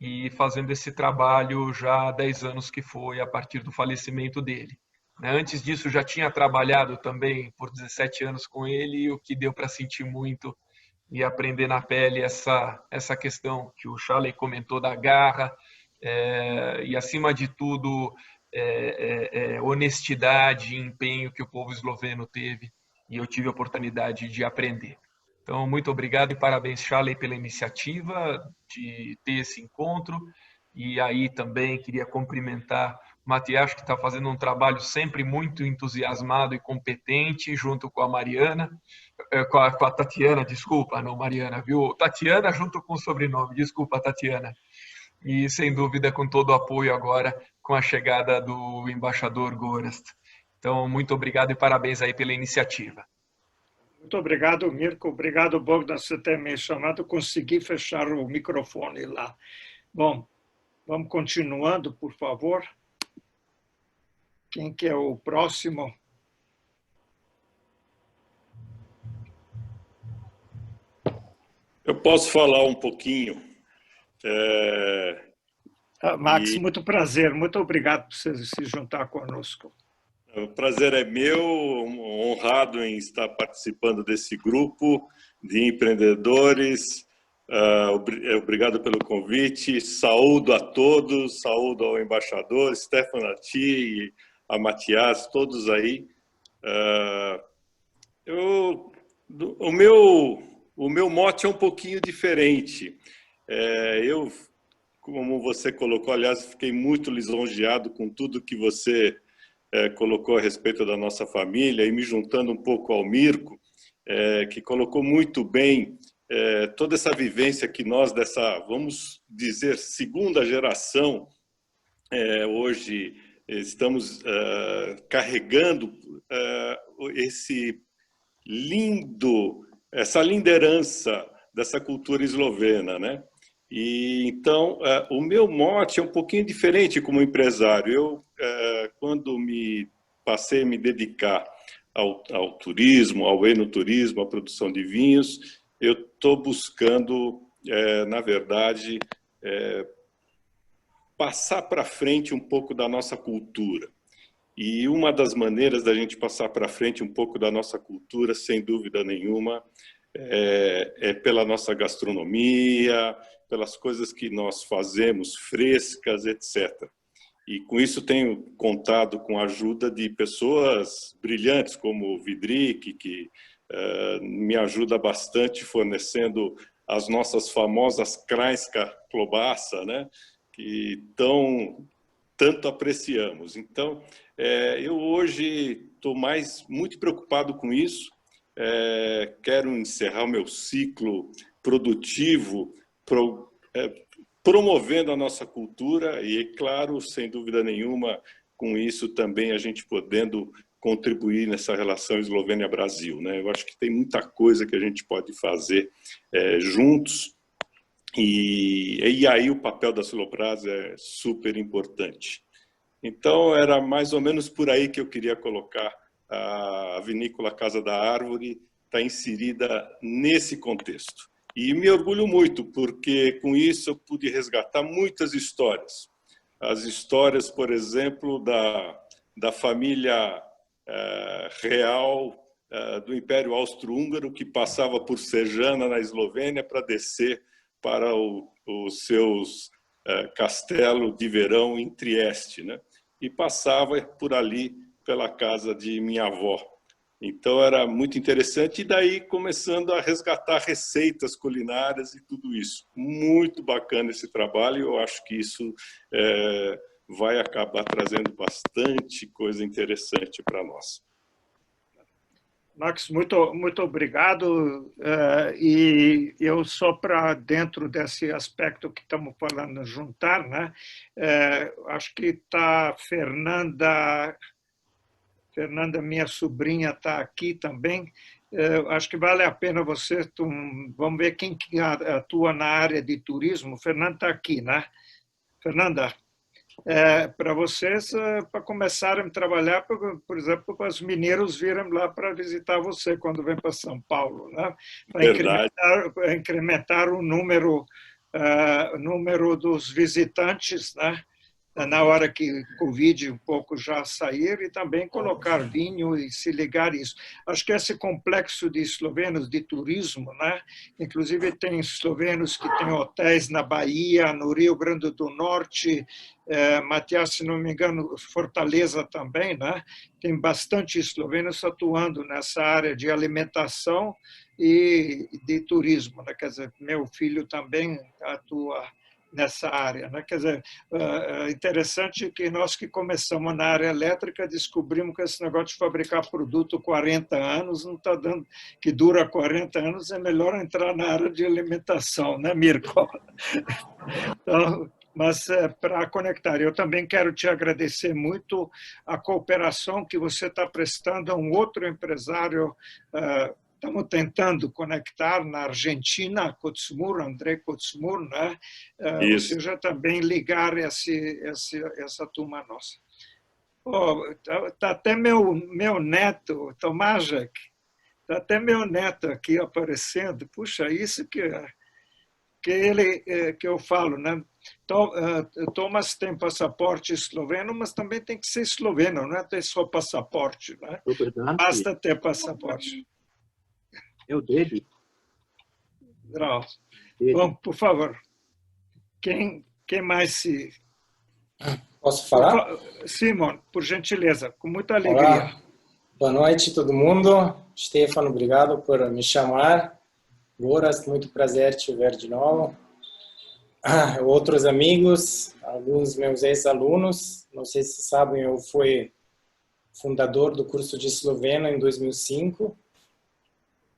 e fazendo esse trabalho já há 10 anos, que foi a partir do falecimento dele. Antes disso, já tinha trabalhado também por 17 anos com ele, o que deu para sentir muito e aprender na pele essa questão que o Charley comentou da garra e, acima de tudo, honestidade e empenho que o povo esloveno teve, e eu tive a oportunidade de aprender. Então, muito obrigado e parabéns, Charley, pela iniciativa de ter esse encontro. E aí também queria cumprimentar Matias, que está fazendo um trabalho sempre muito entusiasmado e competente, junto com a Mariana, com a Tatiana, desculpa, não Mariana, viu? Tatiana junto com o sobrenome, desculpa, Tatiana. E, sem dúvida, com todo o apoio agora com a chegada do embaixador Gorazd. Então, muito obrigado e parabéns aí pela iniciativa. Muito obrigado, Mirko. Obrigado, Bogdan, por ter me chamado. Consegui fechar o microfone lá. Bom, vamos continuando, por favor. Quem que é o próximo? Eu posso falar um pouquinho. Max, muito prazer. Muito obrigado por você se juntar conosco. O prazer é meu, honrado em estar participando desse grupo de empreendedores. Obrigado pelo convite. Saúdo a todos, saúdo ao embaixador, Stefano, a ti, a Matias, todos aí. O meu mote é um pouquinho diferente. Eu, como você colocou, aliás, fiquei muito lisonjeado com tudo que você colocou a respeito da nossa família, e me juntando um pouco ao Mirko, que colocou muito bem toda essa vivência que nós dessa, vamos dizer, segunda geração, hoje estamos carregando essa linda herança dessa cultura eslovena, né? E então o meu mote é um pouquinho diferente como empresário. Eu quando passei a me dedicar ao turismo, ao enoturismo, à produção de vinhos, eu estou buscando, na verdade, passar para frente um pouco da nossa cultura. E uma das maneiras da gente passar para frente um pouco da nossa cultura, sem dúvida nenhuma, é pela nossa gastronomia, pelas coisas que nós fazemos, frescas, etc. E com isso tenho contado com a ajuda de pessoas brilhantes, como o Vidrik, que me ajuda bastante fornecendo as nossas famosas Krajinska klobasa, né? Que tanto apreciamos. Então, eu hoje estou muito preocupado com isso. Quero encerrar o meu ciclo produtivo, promovendo a nossa cultura e, claro, sem dúvida nenhuma, com isso também a gente podendo contribuir nessa relação Eslovênia-Brasil, né? Eu acho que tem muita coisa que a gente pode fazer juntos e aí o papel da Silopraz é super importante. Então, era mais ou menos por aí que eu queria colocar a vinícola Casa da Árvore, está inserida nesse contexto. E me orgulho muito, porque com isso eu pude resgatar muitas histórias. As histórias, por exemplo, da família real do Império Austro-Húngaro, que passava por Sejana, na Eslovênia, para descer para os seus castelos de verão em Trieste, né? E passava por ali pela casa de minha avó. Então era muito interessante, e daí começando a resgatar receitas culinárias e tudo isso. Muito bacana esse trabalho, eu acho que isso vai acabar trazendo bastante coisa interessante para nós. Max, muito obrigado. E eu só para dentro desse aspecto que estamos falando, juntar, né? Acho que está Fernanda, minha sobrinha, está aqui também. Acho que vale a pena você... Vamos ver quem que atua na área de turismo. Fernanda está aqui, né? Fernanda, para vocês, para começarem a trabalhar, por exemplo, para os mineiros virem lá para visitar você quando vem para São Paulo, né? Para incrementar o número dos visitantes, né? Na hora que o Covid um pouco já sair, e também colocar vinho e se ligar isso. Acho que esse complexo de eslovenos de turismo, né? Inclusive tem eslovenos que têm hotéis na Bahia, no Rio Grande do Norte, Matias, se não me engano, Fortaleza também, né? Tem bastante eslovenos atuando nessa área de alimentação e de turismo, né? Quer dizer, meu filho também atua nessa área, né? Quer dizer, é interessante que nós que começamos na área elétrica descobrimos que esse negócio de fabricar produto 40 anos não está dando, que dura 40 anos, é melhor entrar na área de alimentação, né, Mirko? Então, mas para conectar, eu também quero te agradecer muito a cooperação que você está prestando a um outro empresário. Estamos tentando conectar na Argentina, Kotsumur, André Kotsumur, né? Ou seja, também ligar essa turma nossa. Tá até meu neto, Tomášek, tá até meu neto aqui aparecendo. Puxa, isso que eu falo, né? Thomas tem passaporte esloveno, mas também tem que ser esloveno, não é ter só passaporte, né? Basta ter passaporte. Eu dele. Bom, por favor, quem mais se... Posso falar? Simon, por gentileza, com muita alegria. Olá. Boa noite, todo mundo. Stefano, obrigado por me chamar. Goras, muito prazer te ver de novo. Outros amigos, alguns meus ex-alunos, não sei se sabem, eu fui fundador do curso de esloveno em 2005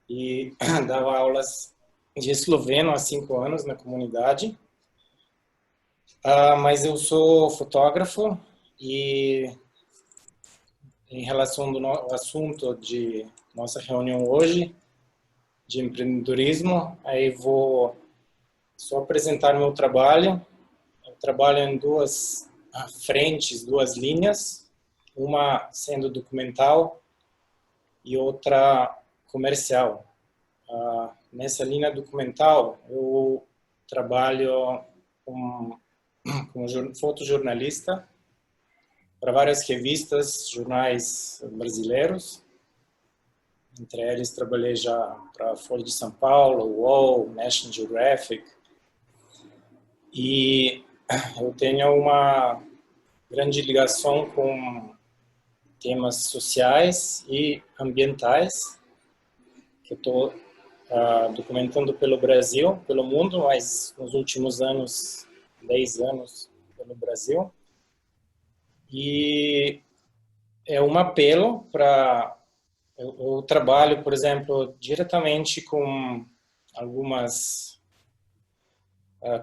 e dava aulas de esloveno há 5 anos na comunidade. Mas eu sou fotógrafo e em relação ao assunto de nossa reunião hoje, de empreendedorismo, aí vou só apresentar meu trabalho. Eu trabalho em 2 frentes, 2 linhas, uma sendo documental e outra comercial. Nessa linha documental, eu trabalho como fotojornalista para várias revistas, jornais brasileiros. Entre eles, trabalhei já para a Folha de São Paulo, UOL, National Geographic. E eu tenho uma grande ligação com temas sociais e ambientais, que eu estou documentando pelo Brasil, pelo mundo, mas nos últimos anos, 10 anos pelo Brasil. E é um apelo para... Eu trabalho, por exemplo, diretamente com algumas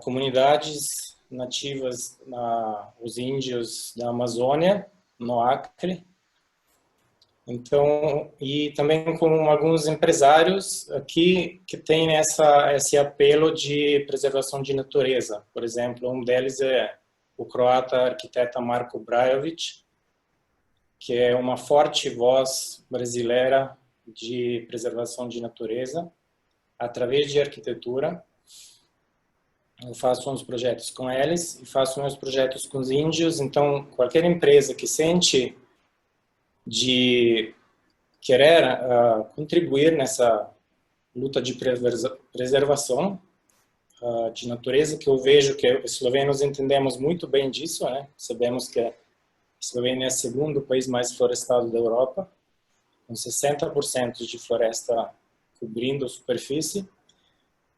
comunidades nativas, os índios da Amazônia, no Acre. Então, e também com alguns empresários aqui que têm esse apelo de preservação de natureza. Por exemplo, um deles é o croata arquiteto Marko Brajović, que é uma forte voz brasileira de preservação de natureza, através de arquitetura. Eu faço uns projetos com eles e faço meus projetos com os índios. Então, qualquer empresa que sente de querer contribuir nessa luta de preservação de natureza, que eu vejo que os eslovenos entendemos muito bem disso, né? Sabemos que a Eslovênia é o segundo país mais florestado da Europa, com 60% de floresta cobrindo a superfície.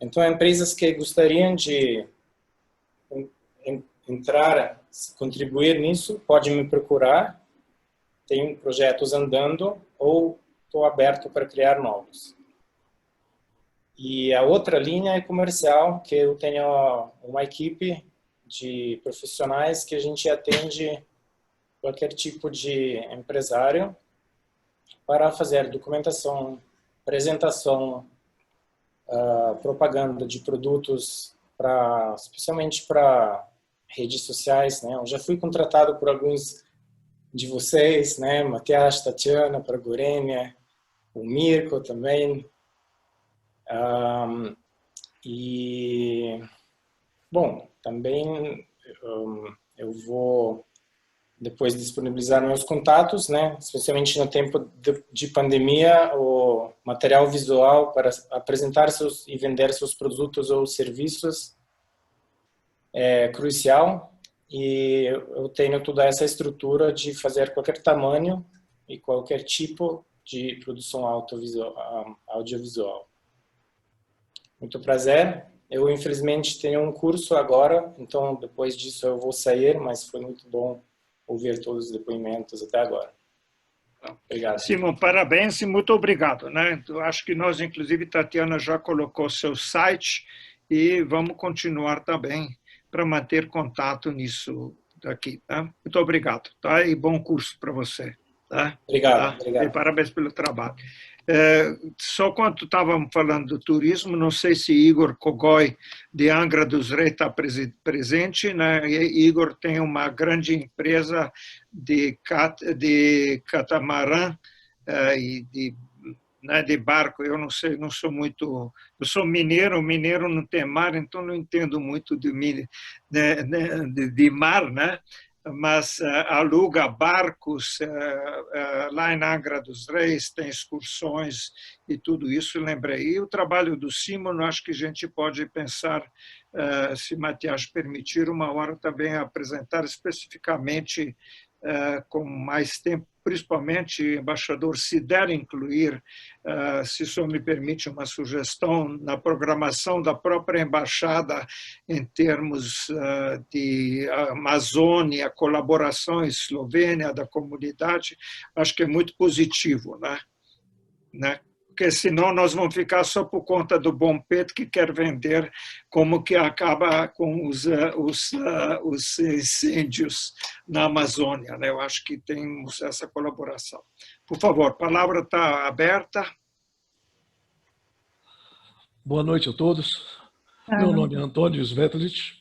Então, empresas que gostariam de entrar, contribuir nisso, podem me procurar. Tenho projetos andando ou estou aberto para criar novos. E a outra linha é comercial, que eu tenho uma equipe de profissionais que a gente atende qualquer tipo de empresário para fazer documentação, apresentação, propaganda de produtos, especialmente para redes sociais, né? Eu já fui contratado por alguns de vocês, né? Matias, Tatiana, para Gorenia, o Mirko também. E, bom, também eu vou depois disponibilizar meus contatos, né? Especialmente no tempo de pandemia, o material visual para apresentar e vender seus produtos ou serviços é crucial. E eu tenho toda essa estrutura de fazer qualquer tamanho e qualquer tipo de produção audiovisual. Muito prazer. Eu, infelizmente, tenho um curso agora, então depois disso eu vou sair, mas foi muito bom ouvir todos os depoimentos até agora. Obrigado. Simon, parabéns e muito obrigado, né? Eu acho que nós, inclusive, Tatiana já colocou seu site e vamos continuar também para manter contato nisso daqui, tá? Muito obrigado, tá? E bom curso para você, tá? Obrigado, Tá? obrigado. E parabéns pelo trabalho. Só quando estávamos falando do turismo, não sei se Igor Kogoi, de Angra dos Reis, está presente, né? E Igor tem uma grande empresa de catamarã e de barco. Eu não sei, não sou muito... Eu sou mineiro não tem mar, então não entendo muito de mar, né? Mas aluga barcos lá em Angra dos Reis, tem excursões e tudo isso, lembrei. E o trabalho do Simon, acho que a gente pode pensar, se Matias permitir, uma hora também apresentar especificamente, com mais tempo, principalmente, embaixador, se der incluir, se o senhor me permite uma sugestão, na programação da própria embaixada, em termos de Amazônia, colaboração Eslovênia, da comunidade, acho que é muito positivo, né? Porque senão nós vamos ficar só por conta do Bom Pedro, que quer vender como que acaba com os incêndios na Amazônia, né? Eu acho que temos essa colaboração. Por favor, a palavra está aberta. Boa noite a todos. Meu nome é Antônio Svetlic.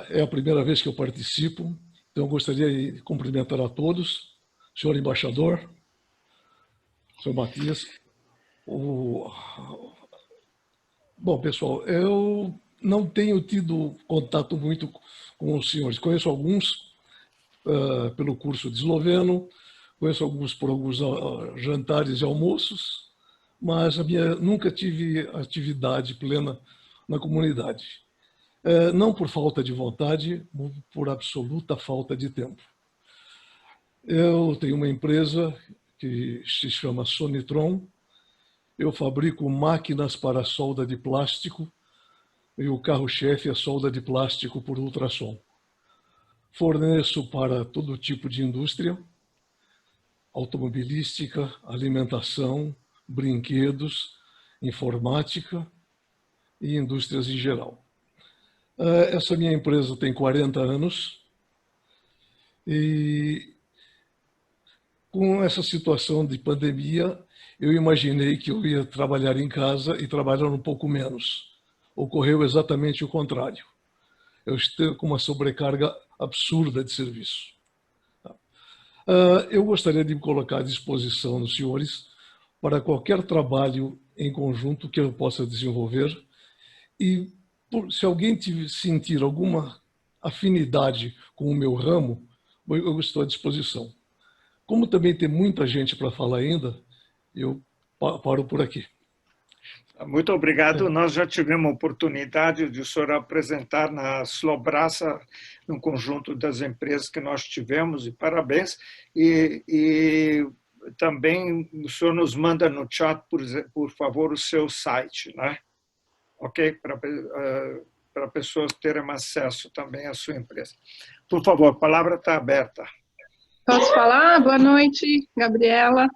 É a primeira vez que eu participo, então eu gostaria de cumprimentar a todos, senhor embaixador, senhor Matias. Bom, pessoal, eu não tenho tido contato muito com os senhores. Conheço alguns pelo curso de esloveno, conheço alguns por alguns jantares e almoços, mas nunca tive atividade plena na comunidade. Não por falta de vontade, por absoluta falta de tempo. Eu tenho uma empresa que se chama Sonitron. Eu fabrico máquinas para solda de plástico e o carro-chefe é solda de plástico por ultrassom. Forneço para todo tipo de indústria, automobilística, alimentação, brinquedos, informática e indústrias em geral. Essa minha empresa tem 40 anos e com essa situação de pandemia, eu imaginei que eu ia trabalhar em casa e trabalhar um pouco menos. Ocorreu exatamente o contrário. Eu estou com uma sobrecarga absurda de serviço. Eu gostaria de me colocar à disposição dos senhores para qualquer trabalho em conjunto que eu possa desenvolver e se alguém sentir alguma afinidade com o meu ramo, eu estou à disposição. Como também tem muita gente para falar ainda, eu paro por aqui. Muito obrigado. Nós já tivemos a oportunidade de o senhor apresentar na Slobraça, no conjunto das empresas que nós tivemos, e parabéns. E também o senhor nos manda no chat, por favor, o seu site, né? Ok? Para pessoas terem acesso também à sua empresa. Por favor, a palavra está aberta. Posso falar? Boa noite, Gabriela.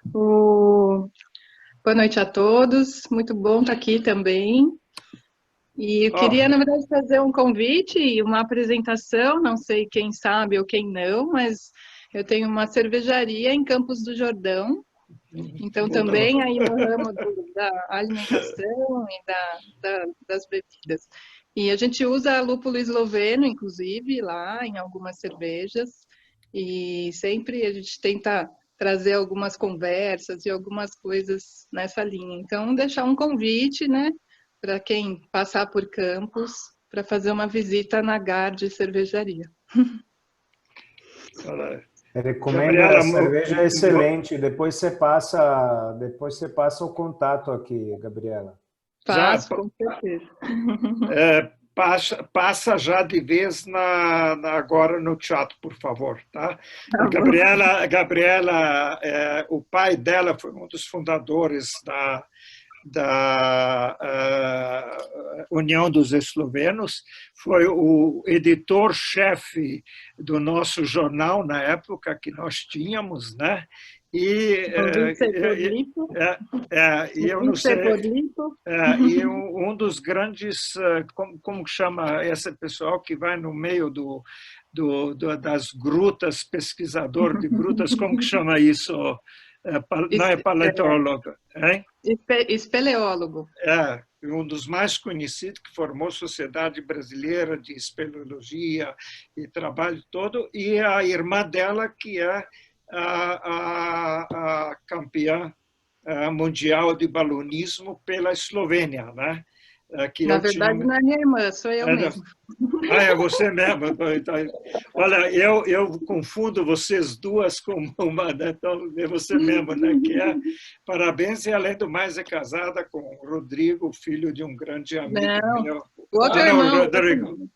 Boa noite a todos. Muito bom estar aqui também. E eu queria, na verdade, fazer um convite e uma apresentação, não sei quem sabe ou quem não, mas eu tenho uma cervejaria em Campos do Jordão. Então, também aí no ramo da alimentação e das bebidas. E a gente usa lúpulo esloveno, inclusive, lá em algumas cervejas. E sempre a gente tenta trazer algumas conversas e algumas coisas nessa linha. Então, deixar um convite, né, para quem passar por Campos, para fazer uma visita na Gard Cervejaria. Recomendo, a cerveja é excelente. Depois você passa o contato aqui, Gabriela. Passo, com certeza. Passa já de vez agora no chat, por favor, tá? Gabriela, o pai dela foi um dos fundadores da União dos Eslovenos, foi o editor-chefe do nosso jornal na época que nós tínhamos, né? E eu não sei, e um dos grandes, como chama esse pessoal que vai no meio das grutas, pesquisador de grutas, como que chama isso? Não é paleontólogo, hein? Espeleólogo. Um dos mais conhecidos, que formou a Sociedade Brasileira de Espeleologia e trabalho todo, e a irmã dela, que é a campeã mundial de balonismo pela Eslovênia, né? Que Na verdade, não é minha irmã, sou eu mesmo. É você mesmo. Olha, eu confundo vocês duas com uma, né? Então é você mesmo, né? Que é parabéns, e além do mais é casada com o Rodrigo, filho de um grande amigo meu. O outro irmão. Rodrigo.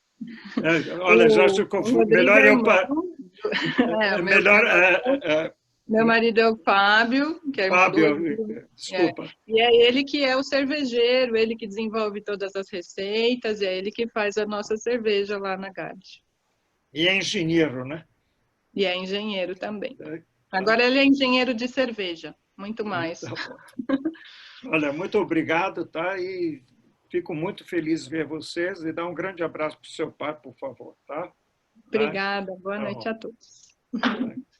Olha, já se confundo. Melhor eu Meu marido é o Fábio, que é irmão Fábio, desculpa. E é ele que é o cervejeiro, ele que desenvolve todas as receitas, e é ele que faz a nossa cerveja lá na GAD. E é engenheiro, né? E é engenheiro também. Agora ele é engenheiro de cerveja, muito mais. Olha, muito obrigado, tá? E fico muito feliz de ver vocês, e dá um grande abraço para o seu pai, por favor, tá? Obrigada, boa noite a todos.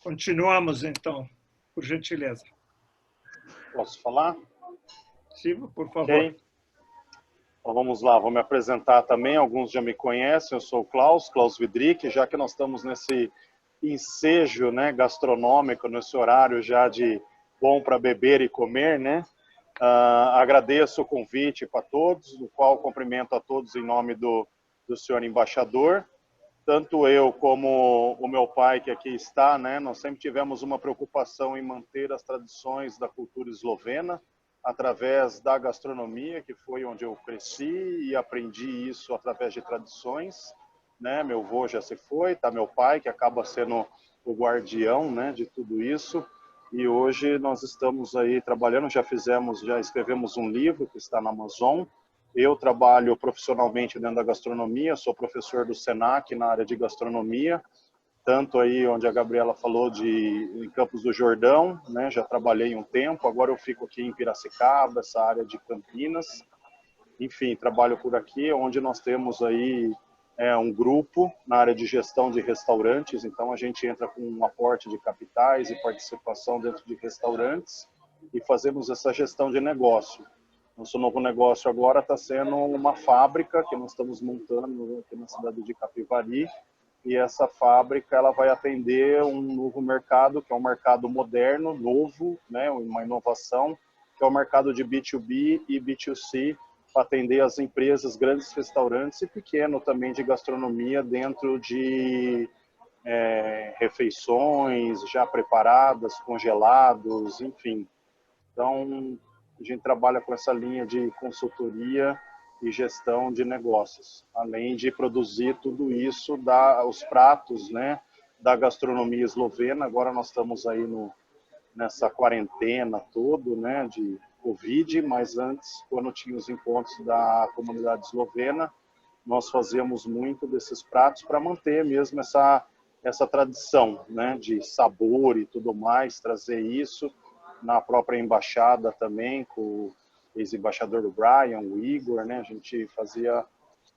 Continuamos, então, por gentileza. Posso falar? Sim, por favor. Okay. Então vamos lá, vou me apresentar também. Alguns já me conhecem, eu sou o Klaus Vidrick, já que nós estamos nesse ensejo, né, gastronômico, nesse horário já de bom para beber e comer, né? Agradeço o convite para todos, no qual cumprimento a todos em nome do senhor embaixador. Tanto eu como o meu pai, que aqui está, né, nós sempre tivemos uma preocupação em manter as tradições da cultura eslovena através da gastronomia, que foi onde eu cresci e aprendi isso através de tradições, né? Meu avô já se foi, tá meu pai, que acaba sendo o guardião, né, de tudo isso. E hoje nós estamos aí trabalhando, já escrevemos um livro que está na Amazon. Eu trabalho profissionalmente dentro da gastronomia, sou professor do Senac na área de gastronomia, tanto aí onde a Gabriela falou em Campos do Jordão, né? Já trabalhei um tempo, agora eu fico aqui em Piracicaba, essa área de Campinas. Enfim, trabalho por aqui, onde nós temos aí um grupo na área de gestão de restaurantes, então a gente entra com um aporte de capitais e participação dentro de restaurantes e fazemos essa gestão de negócio. Nosso novo negócio agora está sendo uma fábrica que nós estamos montando aqui na cidade de Capivari, e essa fábrica ela vai atender um novo mercado, que é um mercado moderno, novo, né, uma inovação, que é o mercado de B2B e B2C, para atender as empresas, grandes restaurantes e pequeno também de gastronomia dentro de refeições já preparadas, congelados, enfim. Então, a gente trabalha com essa linha de consultoria e gestão de negócios, além de produzir tudo isso, os pratos, né, da gastronomia eslovena. Agora nós estamos aí nessa quarentena toda, né, de Covid, mas antes, quando tinha os encontros da comunidade eslovena, nós fazíamos muito desses pratos para manter mesmo essa tradição, né, de sabor e tudo mais, trazer isso na própria embaixada também, com o ex-embaixador do Brian, o Igor, né, a gente fazia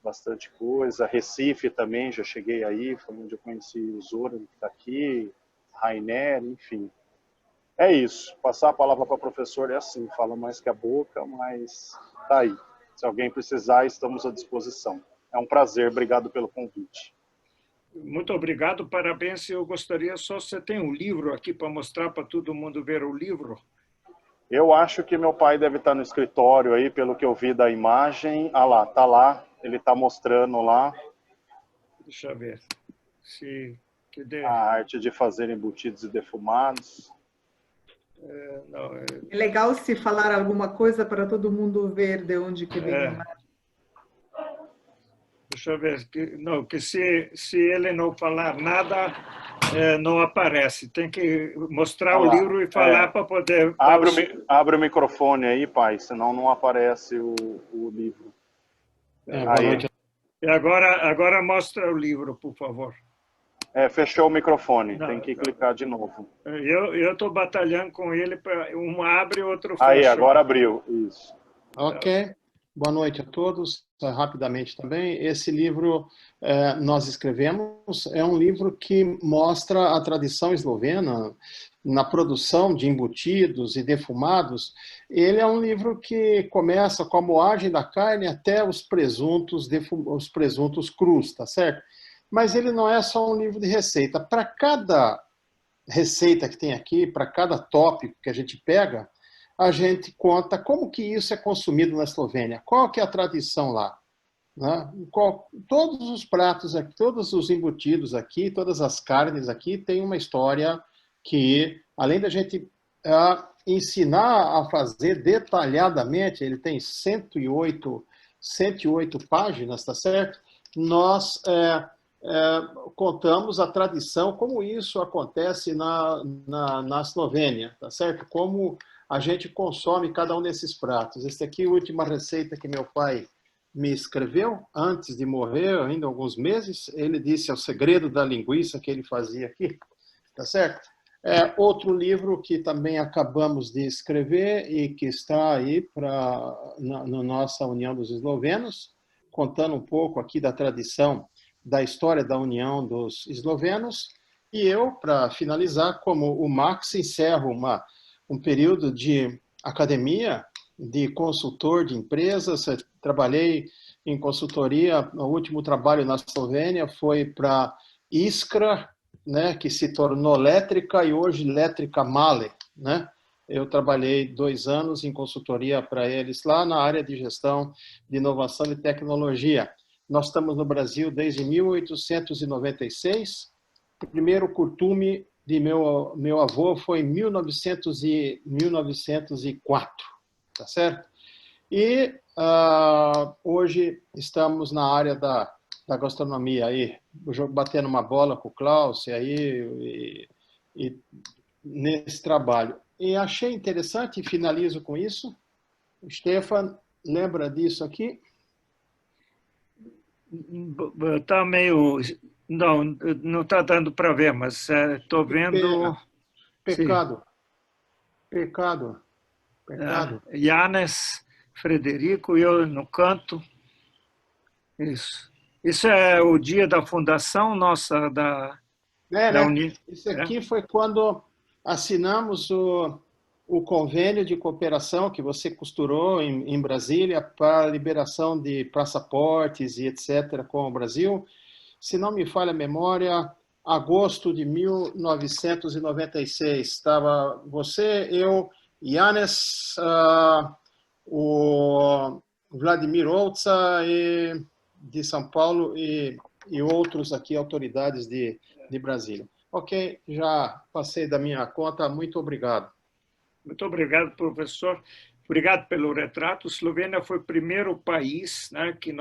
bastante coisa. Recife também, já cheguei aí, foi onde eu conheci o Zoran, que está aqui, Rainer, enfim. É isso, passar a palavra para o professor é assim, fala mais que a boca, mas tá aí. Se alguém precisar, estamos à disposição. É um prazer, obrigado pelo convite. Muito obrigado, parabéns. Eu gostaria só, você tem um livro aqui para mostrar para todo mundo ver o livro? Eu acho que meu pai deve estar no escritório aí, pelo que eu vi da imagem. Ah lá, tá lá, ele está mostrando lá. Deixa eu ver. A arte de fazer embutidos e defumados. É legal se falar alguma coisa para todo mundo ver de onde que vem a imagem. Deixa eu ver. Não, que se ele não falar nada, não aparece. Tem que mostrar o livro e falar para poder... Abre o microfone aí, pai, senão não aparece o livro. Boa noite. E agora mostra o livro, por favor. Fechou o microfone, Não, tem que clicar de novo. Eu estou batalhando com ele para um abre e outro fecha. Aí, agora abriu, isso. Ok. Boa noite a todos. Rapidamente também, esse livro nós escrevemos, é um livro que mostra a tradição eslovena na produção de embutidos e defumados. Ele é um livro que começa com a moagem da carne até os presuntos crus, tá certo? Mas ele não é só um livro de receita. Para cada receita que tem aqui, para cada tópico que a gente pega, a gente conta como que isso é consumido na Eslovênia, qual que é a tradição lá. Né? Todos os pratos aqui, todos os embutidos aqui, todas as carnes aqui, tem uma história que, além da gente ensinar a fazer detalhadamente, ele tem 108 páginas, tá certo? Nós contamos a tradição, como isso acontece na Eslovênia, tá certo? Como a gente consome cada um desses pratos. Essa aqui é a última receita que meu pai me escreveu, antes de morrer, ainda alguns meses. Ele disse o segredo da linguiça que ele fazia aqui, tá certo? Outro livro que também acabamos de escrever e que está aí na nossa União dos Eslovenos, contando um pouco aqui da tradição da história da União dos Eslovenos. E eu, para finalizar, como o Max, encerro um período de academia, de consultor de empresas. Trabalhei em consultoria. O último trabalho na Eslovênia foi para Iskra, né, que se tornou Létrica e hoje Létrica Male, né? Eu trabalhei 2 anos em consultoria para eles lá na área de gestão de inovação e tecnologia. Nós estamos no Brasil desde 1896. O primeiro curtume de meu avô foi em 1904, tá certo? E hoje estamos na área da gastronomia aí, batendo uma bola com o Klaus aí e nesse trabalho. E achei interessante, e finalizo com isso. O Stefan, lembra disso aqui? Está meio... Não está dando para ver, mas estou vendo... Pecado. Yanes, Frederico, eu no canto. Isso é o dia da fundação nossa da União. Isso aqui foi quando assinamos o convênio de cooperação que você costurou em Brasília para a liberação de passaportes e etc. com o Brasil. Se não me falha a memória, agosto de 1996. Estava você, eu, Yanes, o Vladimir Olza de São Paulo e outros aqui, autoridades de Brasília. Ok, já passei da minha conta. Muito obrigado. Muito obrigado, professor. Obrigado pelo retrato. A Eslovênia foi o primeiro país, né, que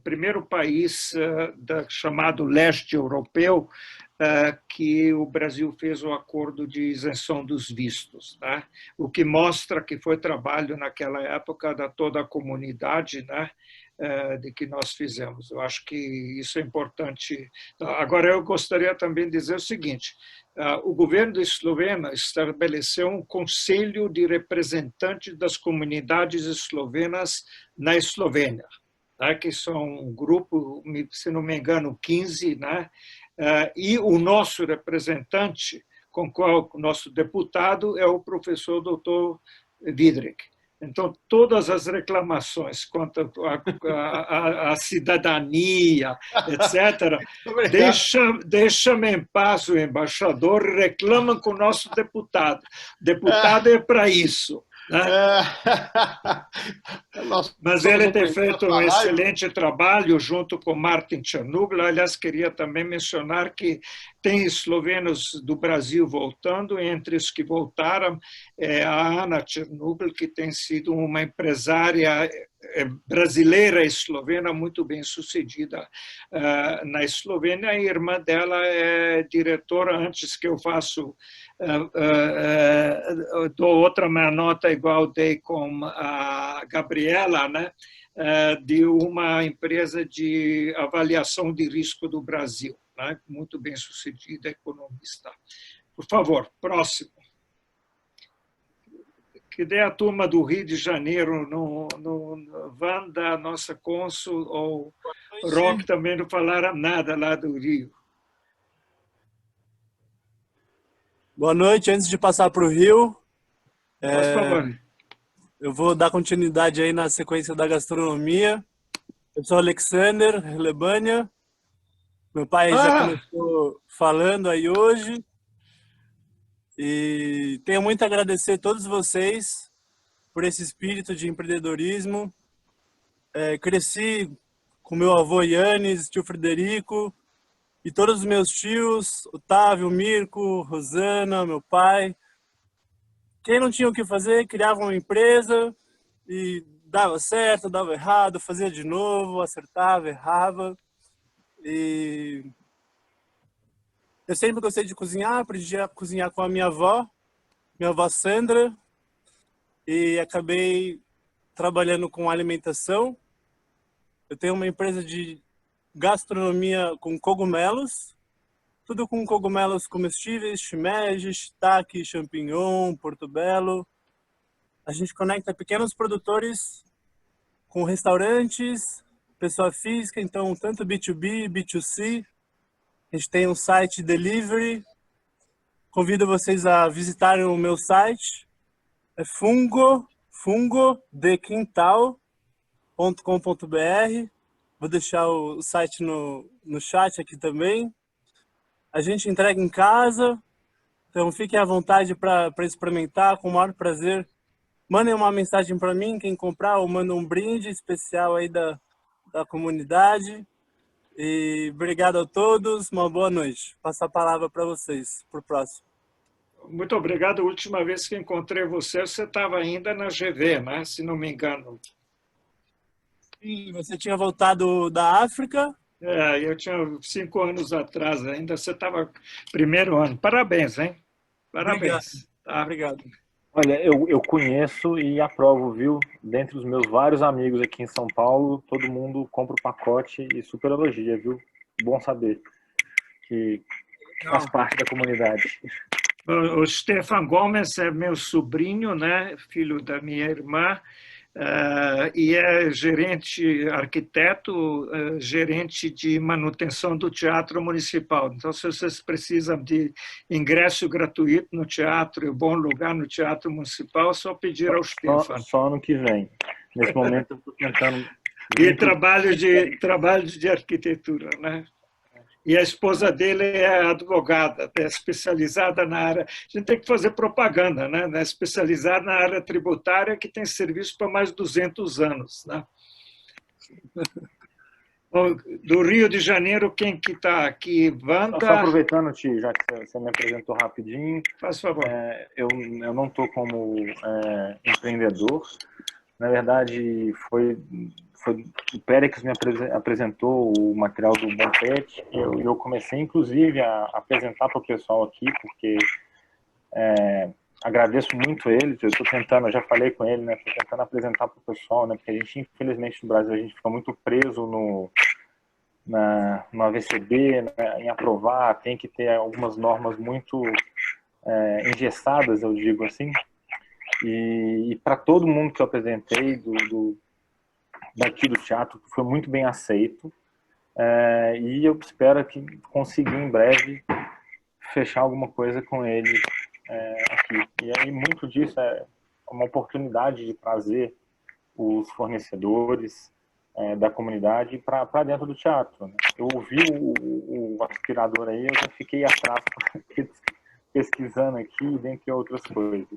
primeiro país chamado leste europeu, que o Brasil fez o acordo de isenção dos vistos, né? O que mostra que foi trabalho naquela época da toda a comunidade, né, de que nós fizemos. Eu acho que isso é importante. Agora, eu gostaria também de dizer o seguinte: o governo esloveno estabeleceu um conselho de representantes das comunidades eslovenas na Eslovênia, né, que são um grupo, se não me engano, 15, né, e o nosso representante, com qual o nosso deputado é o professor Dr. Vidrik. Então, todas as reclamações quanto à cidadania, etc., deixa-me em paz o embaixador, reclamam com o nosso deputado. Deputado é para isso. Né? Mas ele tem feito um excelente trabalho junto com Martin Černugla. Aliás, queria também mencionar que tem eslovenos do Brasil voltando, entre os que voltaram a Ana Černugla, que tem sido uma empresária brasileira eslovena, muito bem sucedida na Eslovênia. A irmã dela é diretora, antes que eu faço, dou outra nota igual dei com a Gabriela, né? De uma empresa de avaliação de risco do Brasil, né? Muito bem sucedida, economista. Por favor, próximo. Que dê a turma do Rio de Janeiro, no Wanda, nossa cônsul, ou Roque também não falaram nada lá do Rio. Boa noite, antes de passar para o Rio, Por favor. eu vou dar continuidade aí na sequência da gastronomia. Eu sou Alexander Relebania, meu pai já começou falando aí hoje. E tenho muito a agradecer a todos vocês por esse espírito de empreendedorismo. Cresci com meu avô Yannis, tio Frederico, e todos os meus tios, Otávio, Mirko, Rosana, meu pai. Quem não tinha o que fazer, criava uma empresa e dava certo, dava errado, fazia de novo, acertava, errava. E eu sempre gostei de cozinhar, aprendi a cozinhar com a minha avó Sandra, e acabei trabalhando com alimentação. Eu tenho uma empresa de gastronomia com cogumelos, tudo com cogumelos comestíveis, shimeji, shiitake, champignon, portobello. A gente conecta pequenos produtores com restaurantes, pessoa física, então tanto B2B, B2C. A gente tem um site delivery. Convido vocês a visitarem o meu site. É fungodequintal.com.br. Vou deixar o site no chat aqui também. A gente entrega em casa, então fiquem à vontade para experimentar, com o maior prazer. Mandem uma mensagem para mim, quem comprar, ou manda um brinde especial aí da comunidade. E obrigado a todos, uma boa noite. Passo a palavra para vocês, para o próximo. Muito obrigado. A última vez que encontrei você estava ainda na GV, né? Se não me engano. Sim, você tinha voltado da África? Eu tinha 5 anos atrás ainda, você estava primeiro ano. Parabéns, hein? Parabéns. Obrigado. Tá? Obrigado. Olha, eu conheço e aprovo, viu? Dentre os meus vários amigos aqui em São Paulo, todo mundo compra o pacote e super elogia, viu? Bom saber que faz parte da comunidade. O Stefan Gomes é meu sobrinho, né? Filho da minha irmã, e é gerente, arquiteto, gerente de manutenção do Teatro Municipal. Então, se vocês precisam de ingresso gratuito no teatro, bom lugar no Teatro Municipal, é só pedir ao Stefan. Só ano que vem. Nesse momento, eu estou tentando... E trabalho de arquitetura, né? E a esposa dele é advogada, é especializada na área. A gente tem que fazer propaganda, né? É especializada na área tributária, que tem serviço para mais de 200 anos. Né? Do Rio de Janeiro, quem que está aqui? Wanda. Só aproveitando, Ti, já que você me apresentou rapidinho. Faz favor. Eu não estou como empreendedor. Na verdade, foi o Pérex me apresentou o material do Bom Pet. Eu comecei, inclusive, a apresentar para o pessoal aqui, porque agradeço muito ele. Eu estou tentando, eu já falei com ele, né? Estou tentando apresentar para o pessoal, né? Porque a gente, infelizmente, no Brasil, a gente fica muito preso no AVCB, né, em aprovar, tem que ter algumas normas muito engessadas, eu digo assim. E para todo mundo que eu apresentei daqui do teatro, foi muito bem aceito, e eu espero que conseguir em breve fechar alguma coisa com ele aqui. E aí muito disso é uma oportunidade de trazer os fornecedores da comunidade para dentro do teatro. Né? Eu ouvi o aspirador aí, eu já fiquei atrás pesquisando aqui, dentre outras coisas.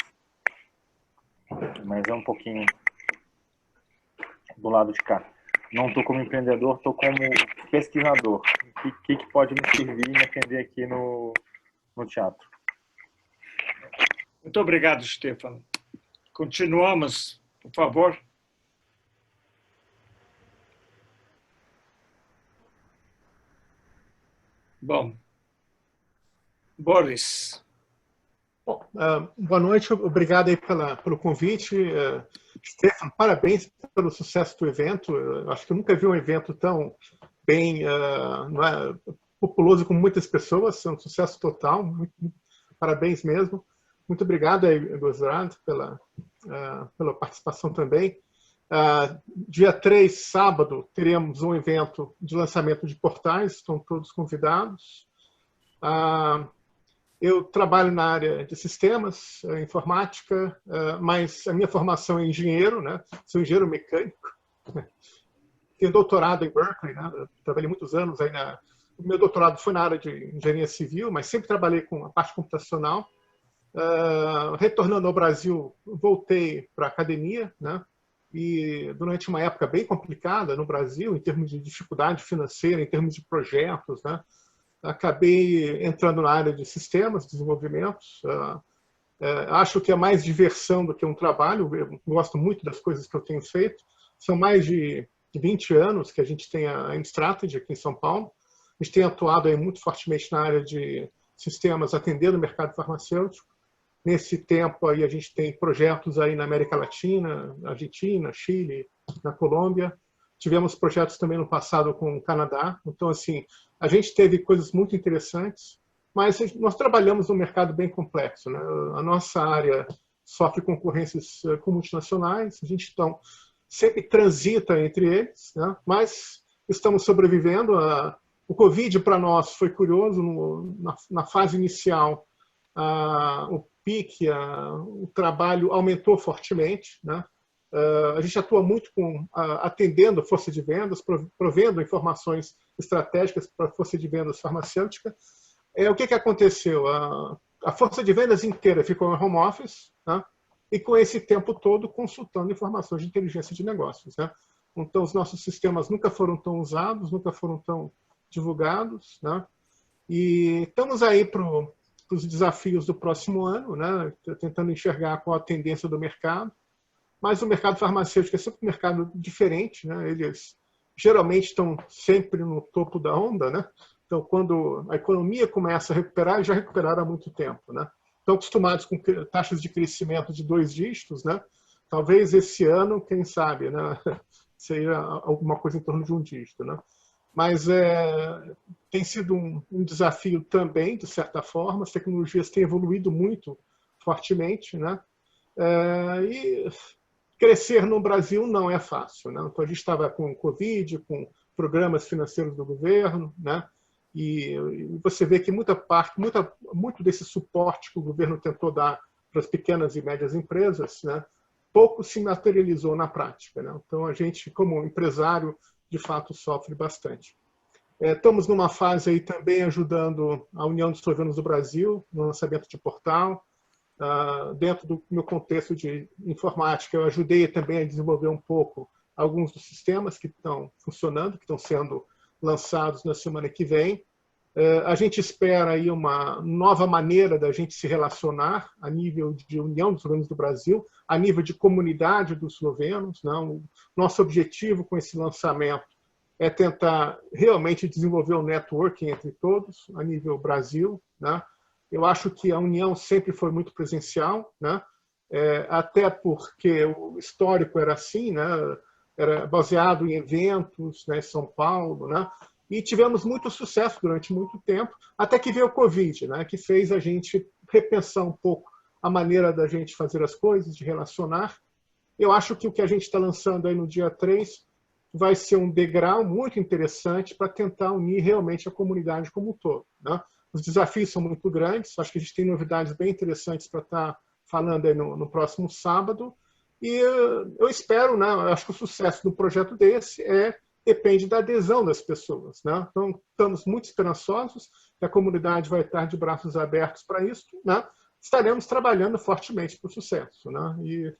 Mas é um pouquinho do lado de cá. Não estou como empreendedor, estou como pesquisador. O que pode me servir e me atender aqui no teatro? Muito obrigado, Stefan. Continuamos, por favor. Bom, Boris. Bom, boa noite, obrigado aí pelo convite. Stefano, parabéns pelo sucesso do evento. Eu acho que eu nunca vi um evento tão bem populoso com muitas pessoas, é um sucesso total. Parabéns mesmo. Muito obrigado aí, Gozrad, pela participação também. Dia 3, sábado, teremos um evento de lançamento de portais, estão todos convidados. Eu trabalho na área de sistemas, informática, mas a minha formação é engenheiro, né? Sou engenheiro mecânico. Tenho doutorado em Berkeley, né? Trabalhei muitos anos aí o meu doutorado foi na área de engenharia civil, mas sempre trabalhei com a parte computacional. Retornando ao Brasil, voltei para a academia, né? E durante uma época bem complicada no Brasil, em termos de dificuldade financeira, em termos de projetos, né? Acabei entrando na área de sistemas, desenvolvimentos. Acho que é mais diversão do que um trabalho. Eu gosto muito das coisas que eu tenho feito. São mais de 20 anos que a gente tem a Strategy aqui em São Paulo. A gente tem atuado aí muito fortemente na área de sistemas, atendendo o mercado farmacêutico. Nesse tempo aí a gente tem projetos aí na América Latina, Argentina, Chile, na Colômbia. Tivemos projetos também no passado com o Canadá. Então, assim, a gente teve coisas muito interessantes, mas nós trabalhamos num mercado bem complexo, né? A nossa área sofre concorrências com multinacionais, a gente então sempre transita entre eles, né? Mas estamos sobrevivendo. O Covid, para nós, foi curioso. Na fase inicial, o pique, o trabalho aumentou fortemente, né? A gente atua muito atendendo a força de vendas, provendo informações estratégicas para a força de vendas farmacêutica. O que aconteceu? A força de vendas inteira ficou em home office, né? E com esse tempo todo consultando informações de inteligência de negócios, né? Então, os nossos sistemas nunca foram tão usados, nunca foram tão divulgados, né? E estamos aí para os desafios do próximo ano, né? Tentando enxergar qual a tendência do mercado. Mas o mercado farmacêutico é sempre um mercado diferente, né? Eles geralmente estão sempre no topo da onda, né? Então, quando a economia começa a recuperar, já recuperaram há muito tempo, né? Estão acostumados com taxas de crescimento de 2 dígitos, né? Talvez esse ano, quem sabe, né? Seria alguma coisa em torno de 1 dígito, né? Mas tem sido um desafio também, de certa forma. As tecnologias têm evoluído muito fortemente, né? E crescer no Brasil não é fácil, né? Então, a gente estava com o Covid, com programas financeiros do governo, né? E você vê que muito desse suporte que o governo tentou dar para as pequenas e médias empresas, né? Pouco se materializou na prática, né? Então, a gente, como empresário, de fato, sofre bastante. Estamos numa fase aí também ajudando a União dos Eslovenos do Brasil, no lançamento de portal. Dentro do meu contexto de informática, eu ajudei também a desenvolver um pouco alguns dos sistemas que estão funcionando, que estão sendo lançados na semana que vem. A gente espera aí uma nova maneira da gente se relacionar a nível de União dos Eslovenos do Brasil, a nível de comunidade dos eslovenos, né? O nosso objetivo com esse lançamento é tentar realmente desenvolver um networking entre todos, a nível Brasil, né? Eu acho que a União sempre foi muito presencial, né? Até porque o histórico era assim, né? Era baseado em eventos, né, em São Paulo, né? E tivemos muito sucesso durante muito tempo, até que veio o Covid, né? Que fez a gente repensar um pouco a maneira da gente fazer as coisas, de relacionar. Eu acho que o que a gente está lançando aí no dia 3 vai ser um degrau muito interessante para tentar unir realmente a comunidade como um todo, né? Os desafios são muito grandes, acho que a gente tem novidades bem interessantes para estar falando aí no próximo sábado. E eu espero, né? Eu acho que o sucesso do projeto desse depende da adesão das pessoas, né? Então, estamos muito esperançosos que a comunidade vai estar de braços abertos para isso, né? Estaremos trabalhando fortemente para o sucesso, né? E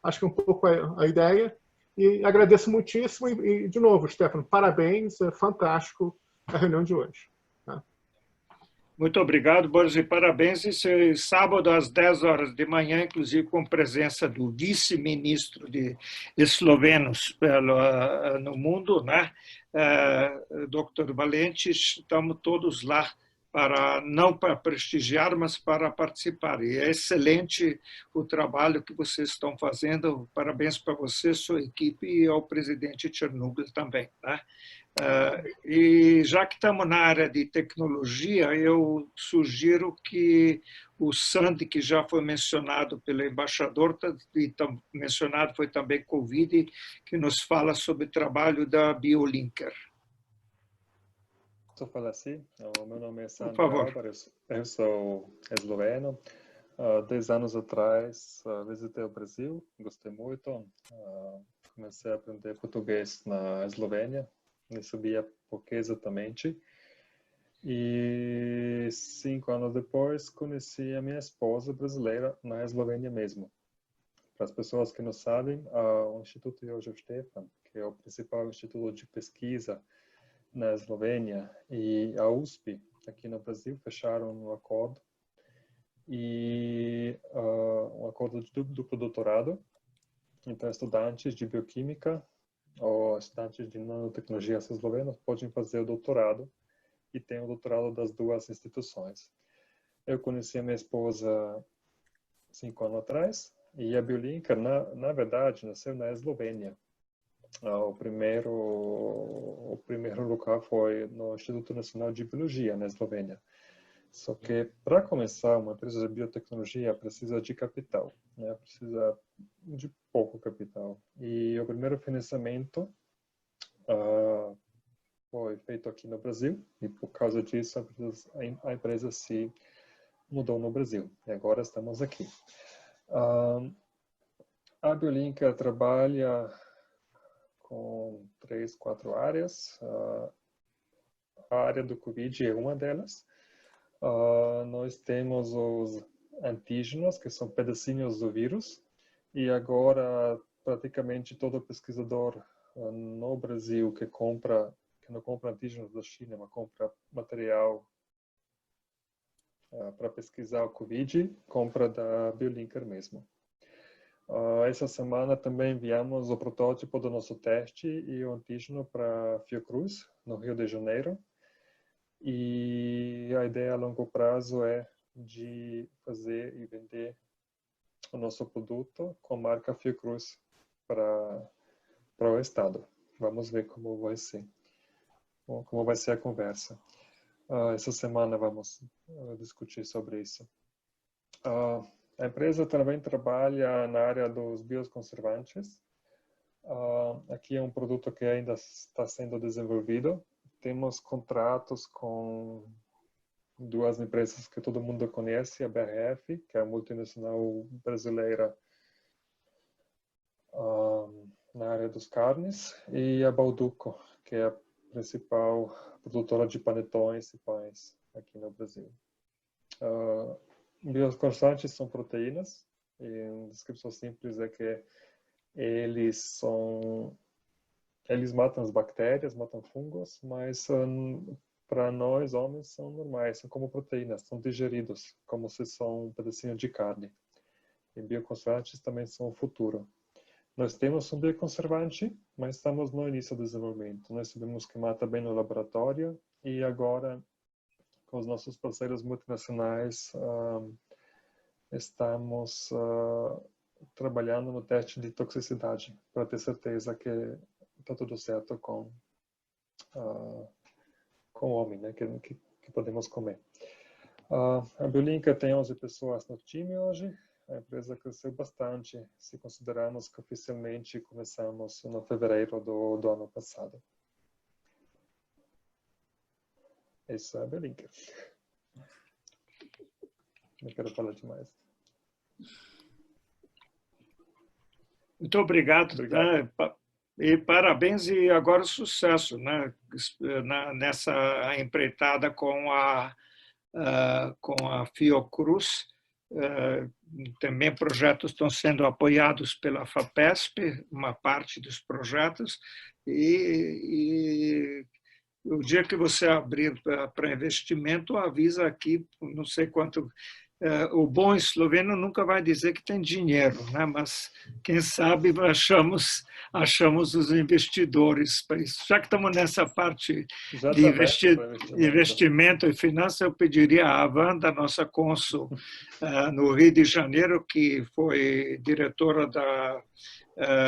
acho que é um pouco a ideia. E agradeço muitíssimo. E de novo, Stefano, parabéns, é fantástico a reunião de hoje. Tá? Muito obrigado, Boris, e parabéns. Esse sábado, às 10 horas de manhã, inclusive com presença do vice-ministro de eslovenos no mundo, né? Dr. Valente, estamos todos lá não para prestigiar, mas para participar. E é excelente o trabalho que vocês estão fazendo. Parabéns para você, sua equipe e ao presidente Chernobyl também, né? E já que estamos na área de tecnologia, eu sugiro que o SAND, que já foi mencionado pelo embaixador, e mencionado foi também Covid, que nos fala sobre o trabalho da BioLinker. Posso falar assim? O meu nome é Sandro Por favor. Álvares, eu sou esloveno. 10 anos atrás visitei o Brasil, gostei muito. Comecei a aprender português na Eslovênia, não sabia por que exatamente. E 5 anos depois conheci a minha esposa brasileira na Eslovênia mesmo. Para as pessoas que não sabem, o Instituto Jožef Stefan, que é o principal instituto de pesquisa na Eslovênia, e a USP, aqui no Brasil, fecharam um acordo, e um acordo de duplo doutorado. Então, estudantes de bioquímica ou estudantes de nanotecnologia eslovenos podem fazer o doutorado, e tem o doutorado das duas instituições. Eu conheci a minha esposa 5 anos atrás, e a BioLinker, na verdade, nasceu na Eslovênia. O primeiro lugar foi no Instituto Nacional de Biologia, na Eslovênia. Só que, para começar, uma empresa de biotecnologia precisa de capital, né? Precisa de pouco capital. E o primeiro financiamento foi feito aqui no Brasil, e por causa disso a empresa se mudou no Brasil. E agora estamos aqui. A BioLinker trabalha com 3, 4 áreas. A área do Covid é uma delas. Nós temos os antígenos, que são pedacinhos do vírus, e agora praticamente todo pesquisador no Brasil que não compra antígenos da China, mas compra material para pesquisar o Covid, compra da BioLinker mesmo. Essa semana também enviamos o protótipo do nosso teste e o antígeno para Fiocruz, no Rio de Janeiro. E a ideia a longo prazo é de fazer e vender o nosso produto com marca Fiocruz para o Estado. Vamos ver como vai ser a conversa. Essa semana vamos discutir sobre isso. A empresa também trabalha na área dos bioconservantes. Aqui é um produto que ainda está sendo desenvolvido. Temos contratos com 2 empresas que todo mundo conhece, a BRF, que é a multinacional brasileira na área dos carnes, e a Balduco, que é a principal produtora de panetões e pães aqui no Brasil. Bioconservantes são proteínas, e uma descrição simples é que eles matam as bactérias, matam fungos, mas para nós, homens, são normais, são como proteínas, são digeridos, como se são um pedacinho de carne. E bioconservantes também são o futuro. Nós temos um bioconservante, mas estamos no início do desenvolvimento. Nós sabemos que mata bem no laboratório, e agora, com os nossos parceiros multinacionais, estamos trabalhando no teste de toxicidade, para ter certeza que está tudo certo com o homem, né, que podemos comer. A BioLinker tem 11 pessoas no time hoje. A empresa cresceu bastante, se considerarmos que oficialmente começamos no fevereiro do ano passado. Isso é a BioLinker. Não quero falar demais. Muito obrigado. E parabéns e agora sucesso, né? Nessa empreitada com a Fiocruz. Também projetos estão sendo apoiados pela FAPESP, uma parte dos projetos, e O dia que você abrir para investimento, avisa aqui, não sei quanto. O bom esloveno nunca vai dizer que tem dinheiro, né? Mas quem sabe achamos os investidores para isso. Já que estamos nessa parte de investimento e finanças, eu pediria à Wanda, nossa cônsul no Rio de Janeiro, que foi diretora da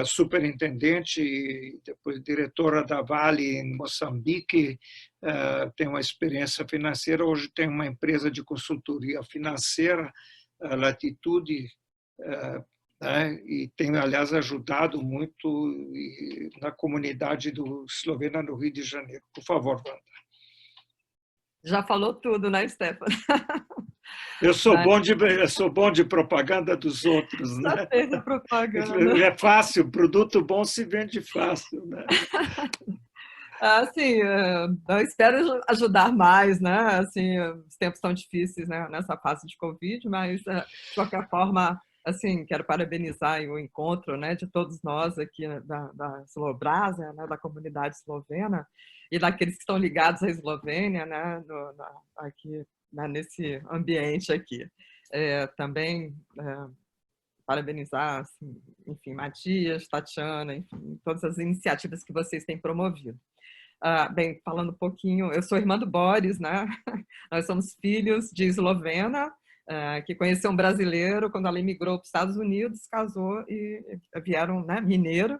superintendente e depois diretora da Vale em Moçambique, tem uma experiência financeira, hoje tem uma empresa de consultoria financeira, Latitude, e tem, aliás, ajudado muito na comunidade do eslovena no Rio de Janeiro. Por favor, Wanda. Já falou tudo, né, Stefan? Eu sou bom de propaganda dos outros, né? Já fez a propaganda. É fácil, produto bom se vende fácil, né? Assim, eu espero ajudar mais, né? Assim, os tempos estão difíceis, né, nessa fase de Covid, mas de qualquer forma, assim, quero parabenizar o encontro, né, de todos nós aqui da Slovrásia, né, da comunidade eslovena e daqueles que estão ligados à Eslovênia, né, aqui, né, nesse ambiente aqui. Também parabenizar, assim, enfim, Matias, Tatiana, enfim, todas as iniciativas que vocês têm promovido. Bem, falando um pouquinho, eu sou irmã do Boris, né? Nós somos filhos de eslovena, que conheceu um brasileiro quando ela emigrou para os Estados Unidos, casou e vieram, né, mineiro.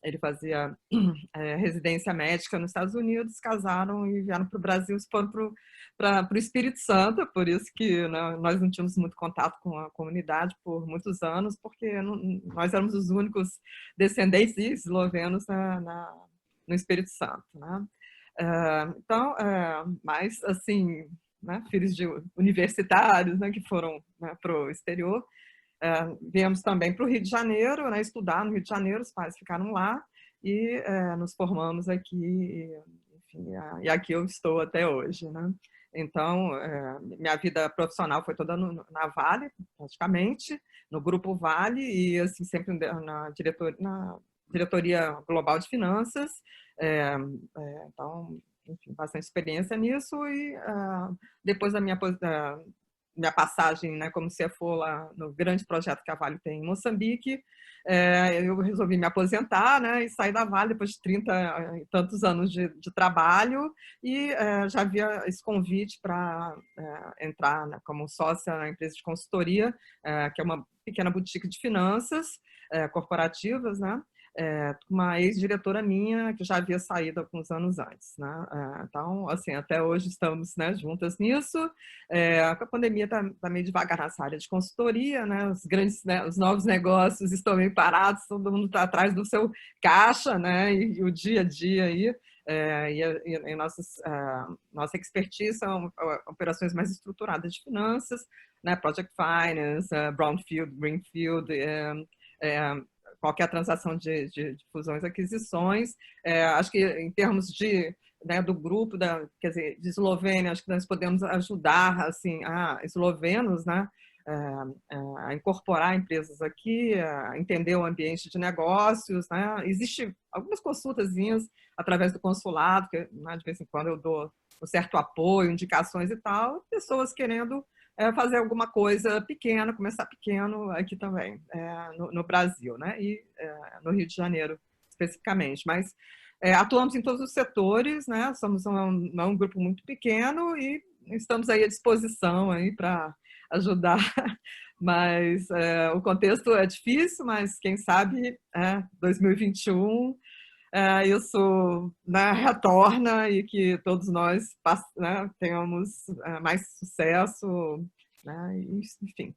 Ele fazia residência médica nos Estados Unidos, casaram e vieram para o Brasil, foram para o Espírito Santo, por isso que, né, nós não tínhamos muito contato com a comunidade por muitos anos, porque nós éramos os únicos descendentes eslovenos no Espírito Santo, né? Então, mas assim, né, filhos de universitários, né, que foram, né, para o exterior, viemos também para o Rio de Janeiro, né, estudar no Rio de Janeiro, os pais ficaram lá e nos formamos aqui, enfim, e aqui eu estou até hoje, né? Então, minha vida profissional foi toda na Vale, praticamente, no Grupo Vale, e assim, sempre na diretoria global de finanças, então, enfim, bastante experiência nisso, e depois da minha passagem, né, como CFO lá no grande projeto que a Vale tem em Moçambique, eu resolvi me aposentar, né, e sair da Vale depois de 30 e tantos anos de trabalho, e já havia esse convite para entrar, né, como sócia na empresa de consultoria, que é uma pequena boutique de finanças corporativas, né, uma ex-diretora minha que já havia saído alguns anos antes, né? Então, assim, até hoje estamos, né, juntas nisso. A pandemia está meio devagar nessa área de consultoria, né? Os novos negócios estão meio parados, todo mundo está atrás do seu caixa, né? E o dia a dia aí. E nossa expertise são operações mais estruturadas de finanças, né? Project Finance, Brownfield, Greenfield, qualquer transação de fusões e aquisições. Acho que em termos né, do grupo, quer dizer, de Eslovênia, acho que nós podemos ajudar, assim, eslovenos, né, a incorporar empresas aqui, a entender o ambiente de negócios, né? Existem algumas consultazinhas através do consulado, que, né, de vez em quando eu dou um certo apoio, indicações e tal, pessoas querendo fazer alguma coisa pequena, começar pequeno aqui também, no Brasil, né? E no Rio de Janeiro, especificamente. Mas atuamos em todos os setores, né? Somos um grupo muito pequeno e estamos aí à disposição para ajudar. Mas o contexto é difícil, mas quem sabe 2021 isso, né, retorna e que todos nós, né, tenhamos mais sucesso, né? Enfim,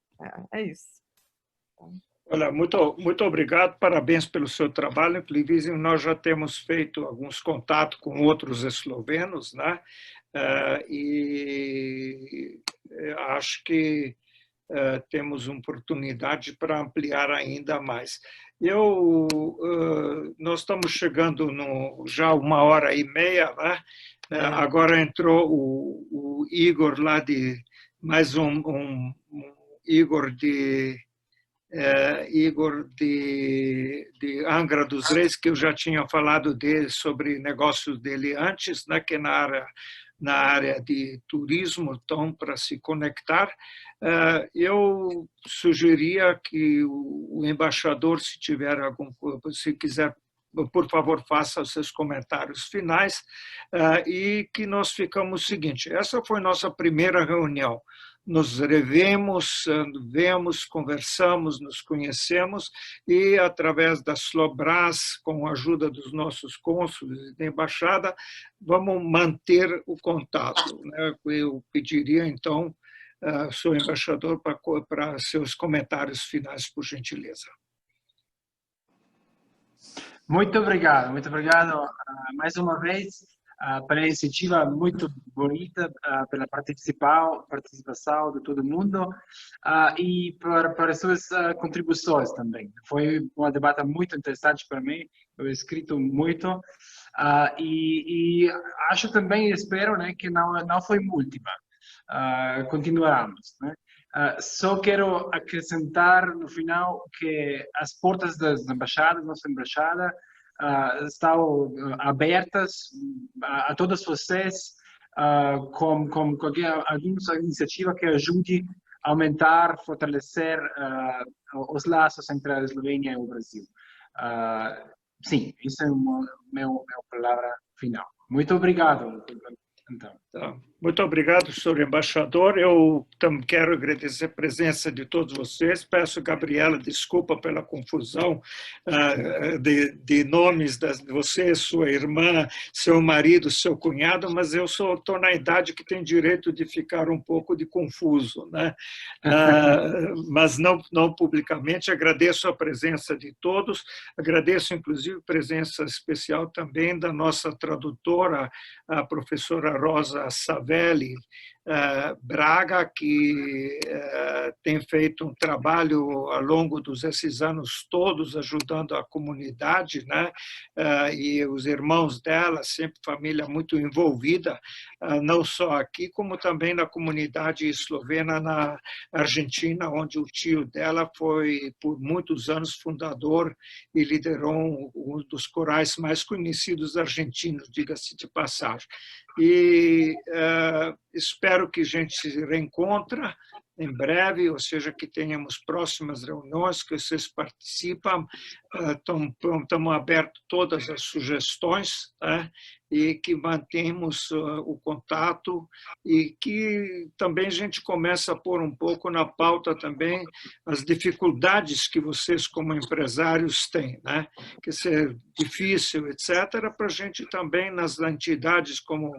é isso. Olha, muito obrigado, parabéns pelo seu trabalho. Inclusive, nós já temos feito alguns contatos com outros eslovenos, né? E acho que temos uma oportunidade para ampliar ainda mais. Nós estamos chegando já 1h30, né? Agora entrou o Igor lá mais um Igor Igor de Angra dos Reis, que eu já tinha falado dele sobre negócios dele antes, né, que é na área de turismo, então, para se conectar. Eu sugeria que o embaixador, se quiser, por favor, faça os seus comentários finais, e que nós ficamos o seguinte: essa foi nossa primeira reunião. Nos revemos, vemos, conversamos, nos conhecemos e, através da Slobras, com a ajuda dos nossos cônsules e da embaixada, vamos manter o contato, né? Eu pediria, então, seu embaixador, para seus comentários finais, por gentileza. Muito obrigado mais uma vez pela iniciativa muito bonita, pela participação de todo mundo e para suas contribuições também. Foi uma debate muito interessante para mim, eu he escrito muito e acho também, espero, né, que não foi última. Continuamos, né? Só quero acrescentar no final que as portas das embaixadas, nossa embaixada, estão abertas a todos vocês com qualquer alguma iniciativa que ajude a aumentar, fortalecer os laços entre a Eslovênia e o Brasil. Sim, essa é a minha palavra final. Muito obrigado. Então. Muito obrigado, senhor embaixador. Eu também quero agradecer a presença de todos vocês. Peço, Gabriela, desculpa pela confusão de nomes de você, sua irmã, seu marido, seu cunhado, mas eu estou na idade que tem direito de ficar um pouco de confuso, né? Mas não publicamente. Agradeço a presença de todos. Agradeço, inclusive, a presença especial também da nossa tradutora, a professora Rosa Savelli Braga, que tem feito um trabalho ao longo desses anos todos ajudando a comunidade, né? E os irmãos dela, sempre família muito envolvida, não só aqui, como também na comunidade eslovena na Argentina, onde o tio dela foi, por muitos anos, fundador e liderou um dos corais mais conhecidos argentinos, diga-se de passagem. E espero que a gente se reencontre em breve, ou seja, que tenhamos próximas reuniões, que vocês participam, estamos abertos a todas as sugestões, né? E que mantemos o contato e que também a gente começa a pôr um pouco na pauta também as dificuldades que vocês como empresários têm, né? Que ser difícil, etc., para a gente também nas entidades como,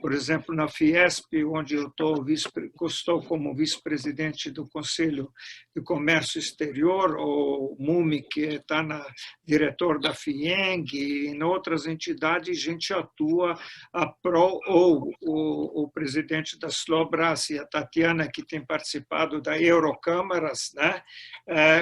por exemplo, na Fiesp, onde eu estou como vice-presidente do Conselho de Comércio Exterior, ou MUMI, que está diretor da FIENG, e em outras entidades a gente atua ou o presidente da Slobras e a Tatiana, que tem participado da Eurocâmaras, né?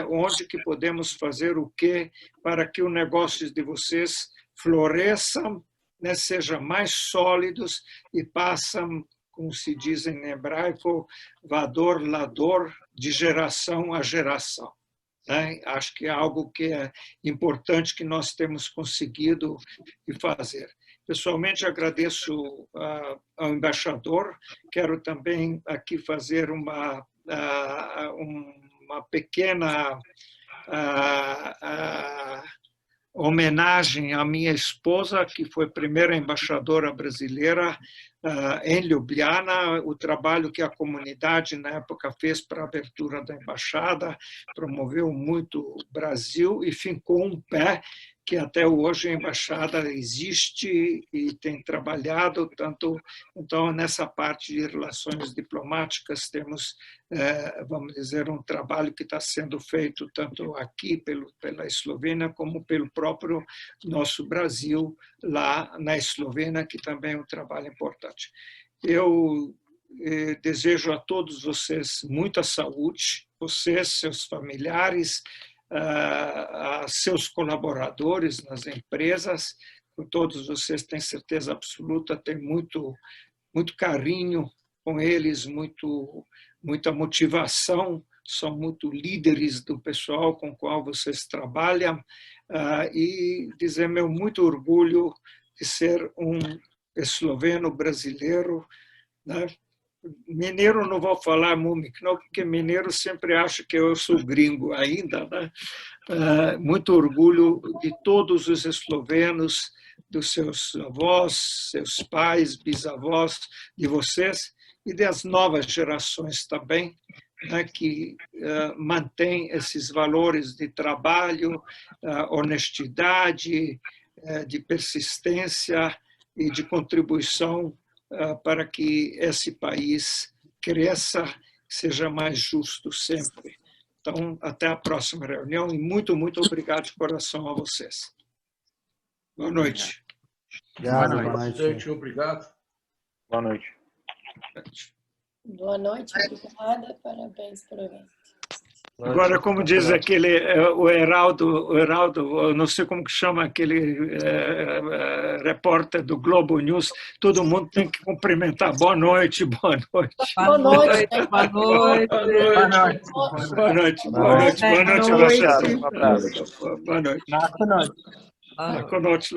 Onde que podemos fazer o quê para que os negócios de vocês floresçam, né? Sejam mais sólidos e passam, como se diz em hebraico, vador, lador, de geração a geração. Acho que é algo que é importante que nós temos conseguido fazer. Pessoalmente, agradeço ao embaixador. Quero também aqui fazer uma pequena homenagem à minha esposa, que foi a primeira embaixadora brasileira em Ljubljana, o trabalho que a comunidade na época fez para a abertura da embaixada, promoveu muito o Brasil e fincou um pé que até hoje a embaixada existe e tem trabalhado tanto. Então, nessa parte de relações diplomáticas, temos, vamos dizer, um trabalho que está sendo feito tanto aqui pela Eslovênia como pelo próprio nosso Brasil, lá na Eslovênia, que também é um trabalho importante. Eu desejo a todos vocês muita saúde, vocês, seus familiares, a seus colaboradores nas empresas, com todos vocês, tenho certeza absoluta, tenho muito carinho com eles, muita motivação, são muito líderes do pessoal com o qual vocês trabalham, e dizer meu muito orgulho de ser um esloveno brasileiro, né? Mineiro não vou falar muito, não, porque mineiro sempre acha que eu sou gringo ainda, né? Muito orgulho de todos os eslovenos, dos seus avós, seus pais, bisavós, de vocês e das novas gerações também, né, que mantém esses valores de trabalho, honestidade, de persistência e de contribuição para que esse país cresça, seja mais justo sempre. Então, até a próxima reunião e muito, muito obrigado de coração a vocês. Boa noite. Boa noite. Obrigado. Boa noite. Boa noite, obrigada, parabéns pelo evento. Agora, como diz aquele, o Heraldo, eu não sei como que chama aquele repórter do Globo News, todo mundo tem que cumprimentar. Boa noite, boa noite. Boa noite. Boa noite. Boa noite. Boa noite. Boa noite. Boa noite a vocês. Um abraço. Boa noite. Boa noite. Boa noite.